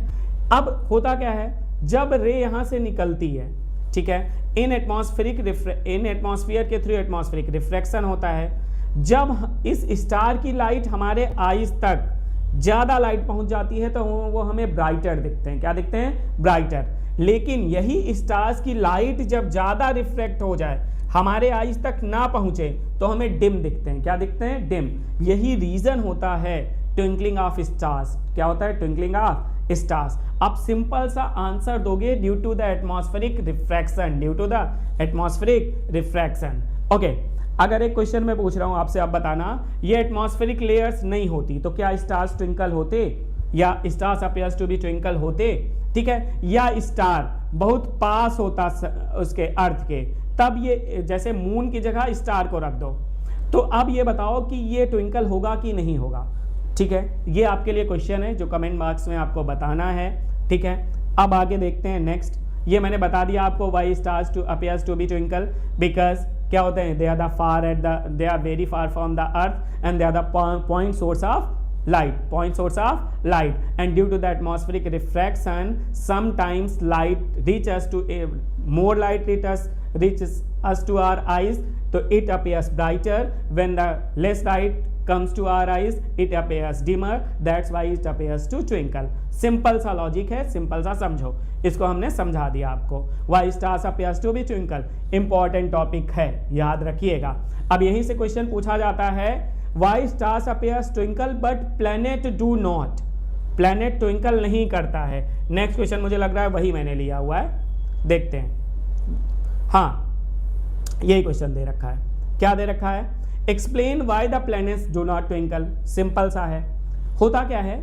अब होता क्या है? जब रे यहाँ से निकलती है, ठीक है, इन एटमॉस्फेयर के थ्रू एटमॉस्फेरिक रिफ्रैक्शन होता है। जब इस स्टार की लाइट हमारे आईज तक ज़्यादा लाइट पहुंच जाती है तो वो हमें ब्राइटर दिखते हैं। क्या दिखते हैं? ब्राइटर। लेकिन यही स्टार्स की लाइट जब ज़्यादा रिफ्लेक्ट हो जाए, हमारे आईज तक ना पहुंचे, तो हमें डिम दिखते हैं। क्या दिखते हैं? डिम। यही रीज़न होता है ट्विंकलिंग ऑफ स्टार्स। क्या होता है? Twinkling of stars. अब सिंपल सा आंसर दोगे due to the atmospheric refraction, due to the atmospheric refraction. Okay, अगर एक क्वेश्चन मैं पूछ रहा हूं आपसे, आप बताना ये एटमॉस्फेरिक लेयर्स नहीं होती तो क्या स्टार्स ट्विंकल होते, या stars appears to be twinkle होते? ठीक है, या स्टार बहुत पास होता उसके अर्थ के, तब ये जैसे मून की जगह स्टार को रख दो, तो अब ये बताओ कि ये ट्विंकल होगा कि नहीं होगा। ठीक है, ये आपके लिए क्वेश्चन है जो कमेंट बॉक्स में आपको बताना है। ठीक है, अब आगे देखते हैं नेक्स्ट। ये मैंने बता दिया आपको why stars to appears to be twinkle, because क्या होते हैं? They are very far from the earth and they are the point source of light, and due to the atmospheric refraction sometimes light reaches to more light reaches us to our eyes, so it appears brighter when the less light comes to our eyes, it appears dimmer, that's why it appears to twinkle. Simple सा logic है, simple सा समझो, इसको हमने समझा दिया आपको. Why stars appears to be twinkle, important topic है, याद रखिएगा. अब यहीं से क्वेश्चन पूछा जाता है, Why stars appears twinkle but planet do not. Planet twinkle नहीं करता है. नेक्स्ट क्वेश्चन मुझे लग रहा है वही मैंने लिया हुआ है, देखते हैं. हाँ, यही क्वेश्चन दे रखा है. क्या दे रखा है? Explain why the planets do not twinkle. Simple सा है. होता क्या है,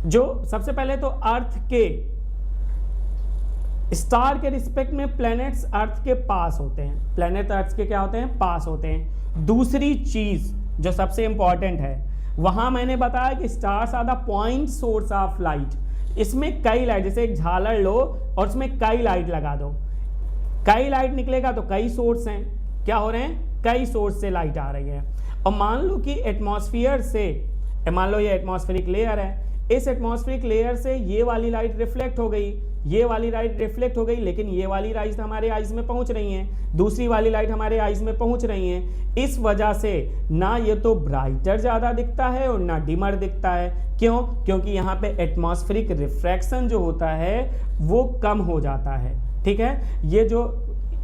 जो सबसे पहले तो अर्थ के स्टार के रिस्पेक्ट में प्लैनेट्स अर्थ के पास होते हैं. प्लैनेट अर्थ के क्या होते हैं? पास होते हैं. दूसरी चीज जो सबसे इंपॉर्टेंट है, वहां मैंने बताया कि stars are the point source of light. इसमें कई लाइट, जैसे एक झालर लो और उसमें कई लाइट लगा दो, कई लाइट निकलेगा तो कई सोर्स हैं. क्या हो रहे हैं? कई सोर्स से लाइट आ रही है. और मान लो कि एटमॉस्फेयर से, मान लो ये एटमॉस्फेरिक लेयर है, इस एटमॉस्फेरिक लेयर से ये वाली लाइट रिफ्लेक्ट हो गई, ये वाली लाइट रिफ्लेक्ट हो गई, लेकिन ये वाली लाइट हमारे आइज में पहुंच रही हैं, दूसरी वाली लाइट हमारे आइज में पहुंच रही हैं. इस वजह से ना ये तो ब्राइटर ज़्यादा दिखता है और ना डिमर दिखता है. क्यों? क्योंकि यहाँ पे एटमॉस्फेरिक रिफ्रैक्शन जो होता है वो कम हो जाता है. ठीक है, ये जो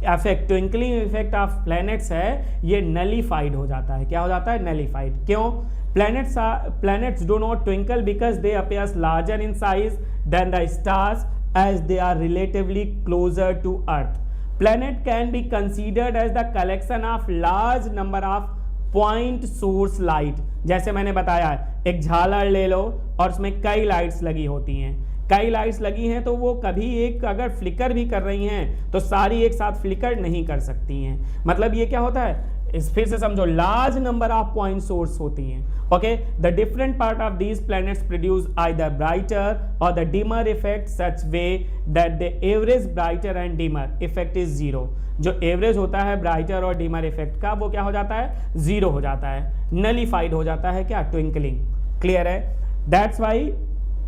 effect, twinkling effect of planets है, ये नलीफाइड हो जाता है. क्या हो जाता है? नलीफाइड. क्यों? planets do not twinkle because they appear larger in size than the stars as they are relatively closer to Earth. Planet can be considered as the collection of large number of point source light. जैसे मैंने बताया, एक झालर ले लो और उसमें कई lights लगी होती हैं. कई लाइट्स लगी हैं तो वो कभी एक अगर फ्लिकर भी कर रही हैं तो सारी एक साथ फ्लिकर नहीं कर सकती हैं. मतलब ये क्या होता है, फिर से समझो, large number of point source होती हैं. Okay, the different part of these planets produce either brighter or the dimmer effect such way that the average brighter and dimmer effect is zero. जो एवरेज होता है brighter और dimmer effect का, वो क्या हो जाता है? जीरो हो जाता है, नलीफाइड हो जाता है. क्या? ट्विंकलिंग. क्लियर है? That's why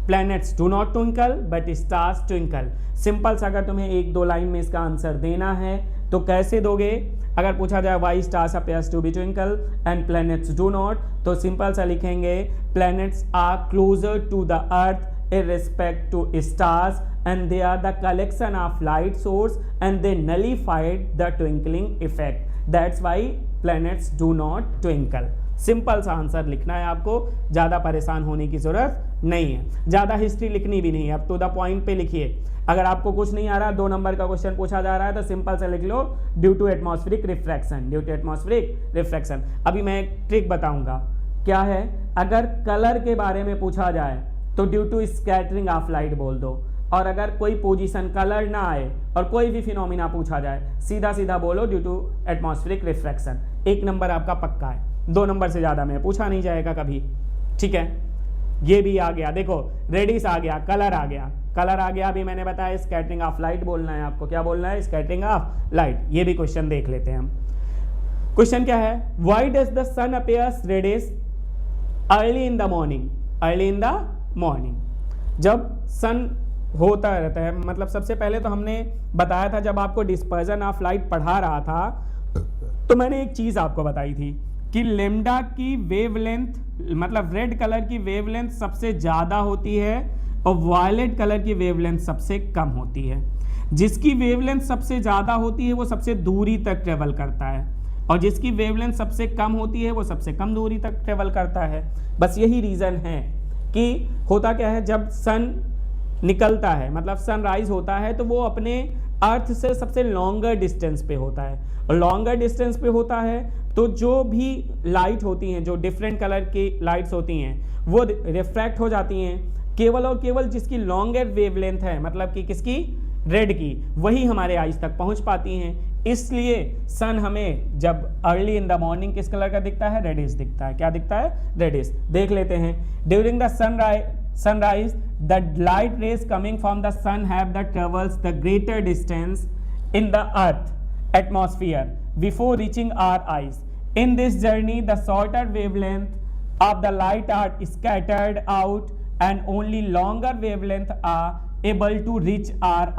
planets do not twinkle but stars twinkle. Simple सा अगर तुम्हें एक दो लाइन में इसका आंसर देना है तो कैसे दोगे? अगर पूछा जाए why stars appears to be twinkle and planets do not, तो सिंपल सा लिखेंगे planets are closer to the earth in respect to stars and they are the collection of light source and they nullified the twinkling effect. That's why planets do not twinkle. Simple सा answer लिखना है आपको, ज़्यादा परेशान होने की ज़रूरत नहीं है, ज़्यादा हिस्ट्री लिखनी भी नहीं है. अब टू द पॉइंट पे लिखिए. अगर आपको कुछ नहीं आ रहा, 2 नंबर का क्वेश्चन पूछा जा रहा है तो सिंपल से लिख लो due to atmospheric refraction. Due to atmospheric refraction. अभी मैं एक ट्रिक बताऊंगा. क्या है? अगर कलर के बारे में पूछा जाए तो due to scattering of light बोल दो, और अगर कोई पोजीशन कलर ना आए और कोई भी फिनोमिना पूछा जाए, सीधा सीधा बोलो due to atmospheric refraction. 1 number आपका पक्का है, 2 नंबर से ज़्यादा में पूछा नहीं जाएगा कभी. ठीक है, ये भी आ गया. देखो, रेडिस आ गया, कलर आ गया. कलर आ गया, अभी मैंने बताया स्कैटरिंग ऑफ लाइट बोलना है आपको. क्या बोलना है? Scattering of light. ये भी क्वेश्चन देख लेते हैं हम. क्वेश्चन क्या है? Why does the sun appears reddish early in the morning. Early in the morning, जब सन होता रहता है, मतलब सबसे पहले तो हमने बताया था, जब आपको डिस्पर्जन ऑफ लाइट पढ़ा रहा था तो मैंने एक चीज़ आपको बताई थी कि लेमडा की वेवलेंथ, मतलब रेड कलर की वेवलेंथ सबसे ज़्यादा होती है और वायलेट कलर की वेवलेंथ सबसे कम होती है. जिसकी वेवलेंथ सबसे ज़्यादा होती है वो सबसे दूरी तक ट्रेवल करता है, और जिसकी वेवलेंथ सबसे कम होती है वो सबसे कम दूरी तक ट्रेवल करता है. बस यही रीज़न है कि होता क्या है, जब सन निकलता है, मतलब सनराइज होता है, तो वो अपने अर्थ से सबसे लॉन्गर डिस्टेंस पे होता है. और लॉन्गर डिस्टेंस पे होता है तो जो भी लाइट होती हैं, जो डिफरेंट कलर की लाइट्स होती हैं, वो रिफ्रैक्ट हो जाती हैं. केवल और केवल जिसकी लॉन्गर वेवलेंथ है, मतलब कि किसकी? रेड की, वही हमारे आइज तक पहुंच पाती हैं. इसलिए सन हमें जब अर्ली इन द मॉर्निंग किस कलर का दिखता है? रेडिश दिखता है. क्या दिखता है? रेडिश. देख लेते हैं. During the sunrise, the light rays coming from the sun have that travels the greater distance in the earth atmosphere before reaching our eyes. In this journey, the shorter wavelength of the light are scattered out and only longer wavelength are able to reach our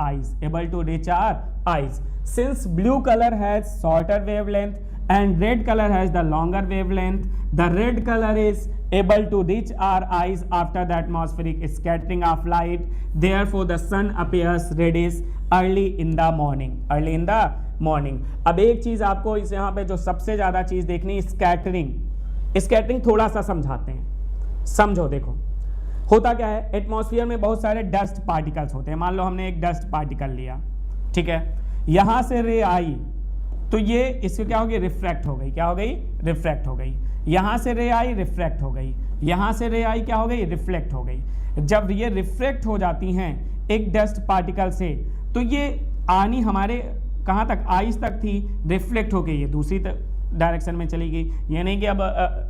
eyes. Since blue color has shorter wavelength and red color has the longer wavelength. The red color is able to reach our eyes after the atmospheric scattering of light. Therefore the sun appears reddish early in the morning. Early in the morning. अब एक चीज आपको इस यहाँ पे जो सबसे ज्यादा चीज देखनी, स्कैटरिंग। स्कैटरिंग थोड़ा सा समझाते हैं, समझो। देखो होता क्या है, एटमॉस्फेयर में बहुत सारे डस्ट पार्टिकल्स होते हैं। मान लो हमने एक डस्ट पार्टिकल लिया, ठीक है, यहां से रे आई तो ये इसको क्या होगी, रिफ्रैक्ट हो गई। क्या हो गई, रिफ्रैक्ट हो गई। यहां से रे आई, रिफ्रैक्ट हो गई। यहां से रे आई क्या हो गई, रिफ्लेक्ट हो गई। जब ये रिफ्रैक्ट हो जाती हैं एक डस्ट पार्टिकल से, तो ये आनी हमारे कहाँ तक, आइस तक थी, रिफ्लेक्ट हो गई, ये दूसरी डायरेक्शन में चली गई। ये नहीं कि अब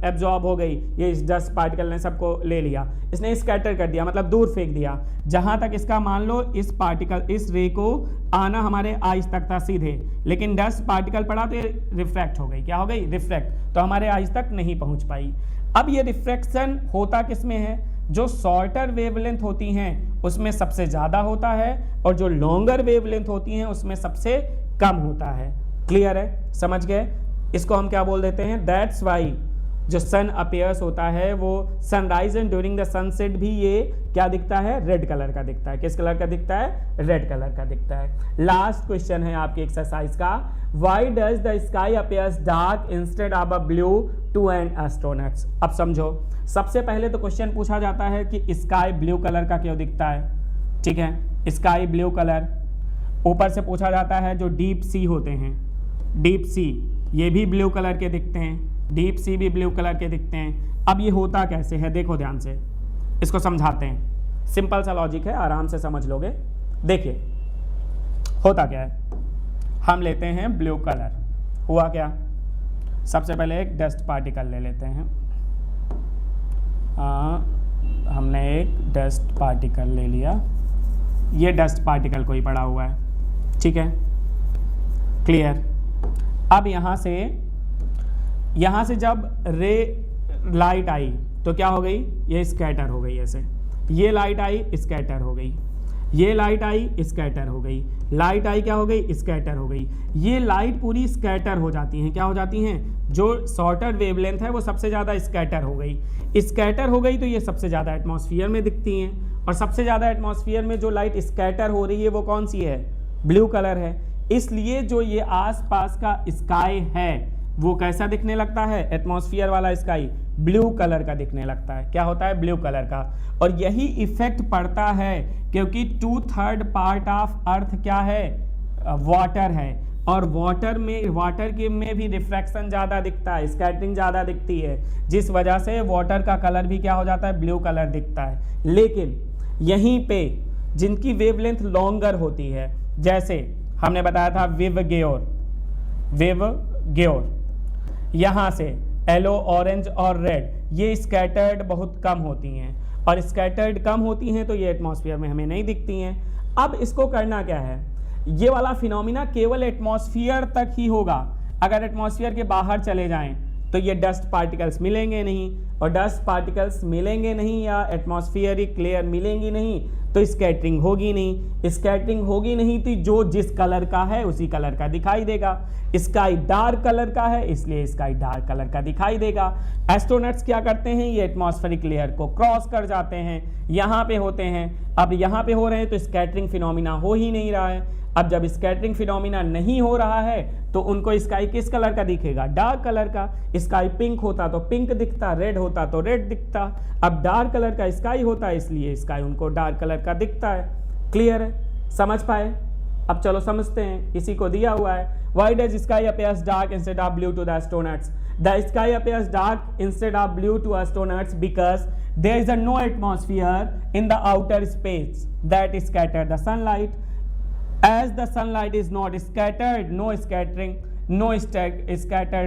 एब्जॉर्ब हो गई, ये इस डस्ट पार्टिकल ने सबको ले लिया, इसने स्कैटर कर दिया, मतलब दूर फेंक दिया। जहां तक इसका मान लो इस पार्टिकल, इस रे को आना हमारे आइस तक था सीधे, लेकिन डस्ट पार्टिकल पड़ा तो ये रिफ्रैक्ट हो गई। क्या हो गई, रिफ्रैक्ट, तो हमारे आइस तक नहीं पहुंच पाई। अब ये रिफ्रैक्शन होता किस में है, जो शॉर्टर वेवलेंथ होती हैं उसमें सबसे ज़्यादा होता है, और जो लॉन्गर वेवलेंथ होती हैं उसमें सबसे कम होता है। क्लियर है, समझ गए? इसको हम क्या बोल देते हैं, दैट्स वाई जो सन अपीयर्स होता है वो sunrise and during the sunset भी ये क्या दिखता है, रेड कलर का दिखता है। किस कलर का दिखता है, रेड कलर का दिखता है। लास्ट क्वेश्चन है आपकी एक्सरसाइज का, why does the sky appears dark instead of a blue to an astronauts. अब समझो, सबसे पहले तो क्वेश्चन पूछा जाता है कि स्काई ब्लू कलर का क्यों दिखता है, ठीक है, स्काई ब्लू कलर। ऊपर से पूछा जाता है जो डीप सी होते हैं, डीप सी ये भी ब्लू कलर के दिखते हैं, डीप सी भी ब्लू कलर के दिखते हैं। अब ये होता कैसे है, देखो ध्यान से, इसको समझाते हैं। सिंपल सा लॉजिक है, आराम से समझ लोगे। देखिए होता क्या है, हम लेते हैं ब्लू कलर, हुआ क्या, सबसे पहले एक डस्ट पार्टिकल ले लेते हैं। हमने एक डस्ट पार्टिकल ले लिया, ये डस्ट पार्टिकल कोई पड़ा हुआ है, ठीक है, क्लियर। अब यहाँ से जब रे लाइट आई तो क्या हो गई, ये स्कैटर हो गई, ऐसे ये लाइट आई स्कैटर हो गई, ये लाइट आई स्कैटर हो गई, लाइट आई क्या हो गई, स्कैटर हो गई। ये लाइट पूरी स्कैटर हो जाती हैं, क्या हो जाती हैं, जो शॉर्टर वेवलेंथ है वो सबसे ज़्यादा स्कैटर हो गई। स्कैटर हो गई तो ये सबसे ज़्यादा एटमॉस्फेयर में दिखती हैं, और सबसे ज़्यादा एटमॉस्फेयर में जो लाइट स्कैटर हो रही है वो कौन सी है, ब्लू कलर है। इसलिए जो ये आसपास का स्काई है वो कैसा दिखने लगता है, एटमॉस्फेयर वाला स्काई ब्लू कलर का दिखने लगता है। क्या होता है, ब्लू कलर का। और यही इफेक्ट पड़ता है क्योंकि 2/3 पार्ट ऑफ अर्थ क्या है, वाटर है, और वाटर में भी रिफ्रैक्शन ज़्यादा दिखता है, स्कैटरिंग ज़्यादा दिखती है, जिस वजह से वाटर का कलर भी क्या हो जाता है, ब्लू कलर दिखता है। लेकिन यहीं पे जिनकी वेवलेंथ लॉन्गर होती है, जैसे हमने बताया था विव ग्योर, यहाँ से येलो, ऑरेंज और रेड, ये स्कैटर्ड बहुत कम होती हैं, और स्कैटर्ड कम होती हैं तो ये एटमॉस्फेयर में हमें नहीं दिखती हैं। अब इसको करना क्या है, ये वाला फिनोमिना केवल एटमॉस्फेयर तक ही होगा। अगर एटमॉस्फेयर के बाहर चले जाएं तो ये डस्ट पार्टिकल्स मिलेंगे नहीं, और डस्ट पार्टिकल्स मिलेंगे नहीं या एटमॉस्फेरिक लेयर मिलेंगी नहीं तो स्कैटरिंग होगी नहीं। स्कैटरिंग होगी नहीं तो जो जिस कलर का है उसी कलर का दिखाई देगा। स्काई डार्क कलर का है इसलिए स्काई डार्क कलर का दिखाई देगा। एस्ट्रोनॉट्स क्या करते हैं, ये एटमॉस्फेरिक लेयर को क्रॉस कर जाते हैं, यहाँ पे होते हैं। अब यहाँ पे हो रहे हैं तो स्कैटरिंग फिनोमिना हो ही नहीं रहा है। अब जब स्कैटरिंग फिनोमिना नहीं हो रहा है तो उनको स्काई किस कलर का दिखेगा, डार्क कलर का। स्काई पिंक होता तो पिंक दिखता, रेड होता तो रेड दिखता। अब डार्क कलर का स्काई होता है इसलिए स्काई उनको डार्क कलर का दिखता है। क्लियर है, समझ पाए? अब चलो समझते हैं, इसी को दिया हुआ है। Why does sky appears dark instead of blue to the astronauts? The sky appears dark instead of blue to astronauts because there is no atmosphere in the outer space that scatters the sunlight. As the sunlight is not scattered, no scattered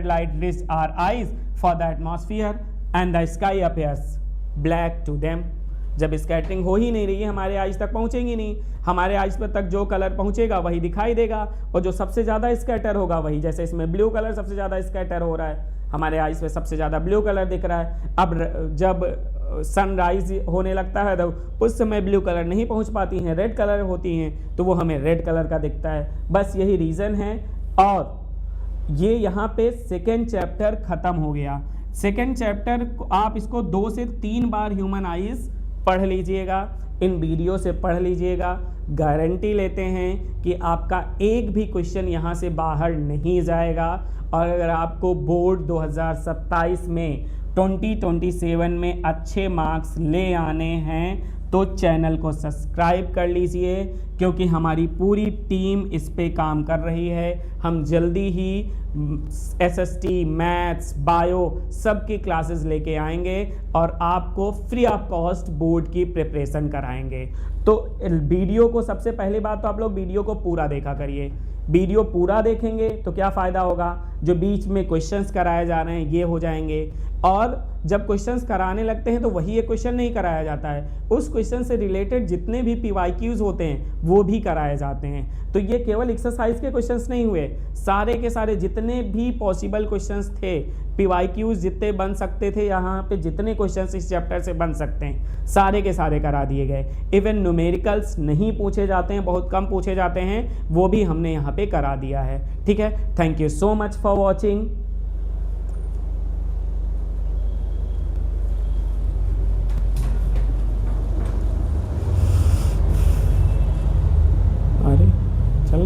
light reaches our eyes for the atmosphere and the sky appears black to them. जब scattering हो ही नहीं रही है, हमारे eyes तक पहुंचेंगी नहीं। हमारे आइज पर तक जो कलर पहुंचेगा वही दिखाई देगा, और जो सबसे ज़्यादा स्कैटर होगा वही, जैसे इसमें ब्लू कलर सबसे ज़्यादा स्कैटर हो रहा है, हमारे आइज पे सबसे ज़्यादा ब्लू कलर दिख रहा है। अब जब सनराइज होने लगता है तो उस समय ब्लू कलर नहीं पहुंच पाती हैं, रेड कलर होती हैं, तो वो हमें रेड कलर का दिखता है। बस यही रीज़न है। और ये यहाँ पे सेकेंड चैप्टर खत्म हो गया। सेकेंड चैप्टर आप इसको 2 से 3 बार ह्यूमन आइज पढ़ लीजिएगा, इन वीडियो से पढ़ लीजिएगा। गारंटी लेते हैं कि आपका एक भी क्वेश्चन यहाँ से बाहर नहीं जाएगा। और अगर आपको बोर्ड 2027 में 2027 में अच्छे मार्क्स ले आने हैं तो चैनल को सब्सक्राइब कर लीजिए, क्योंकि हमारी पूरी टीम इस पे काम कर रही है। हम जल्दी ही एसएसटी, मैथ्स, बायो सब की क्लासेस लेके आएंगे और आपको फ्री ऑफ कॉस्ट बोर्ड की प्रिपरेशन कराएंगे। तो वीडियो को सबसे पहले बात तो आप लोग वीडियो को पूरा देखा करिए। वीडियो पूरा देखेंगे तो क्या फ़ायदा होगा, जो बीच में क्वेश्चंस कराए जा रहे हैं ये हो जाएंगे। और जब क्वेश्चंस कराने लगते हैं तो वही एक क्वेश्चन नहीं कराया जाता है, उस क्वेश्चन से रिलेटेड जितने भी PYQs होते हैं वो भी कराए जाते हैं। तो ये केवल एक्सरसाइज के क्वेश्चंस नहीं हुए, सारे के सारे जितने भी पॉसिबल क्वेश्चंस थे, PYQs जितने बन सकते थे, यहाँ पे जितने क्वेश्चंस इस चैप्टर से बन सकते हैं सारे के सारे करा दिए गए। इवन न्यूमेरिकल्स नहीं पूछे जाते हैं, बहुत कम पूछे जाते हैं, वो भी हमने यहाँ पे करा दिया है। ठीक है, thank you so much for watching.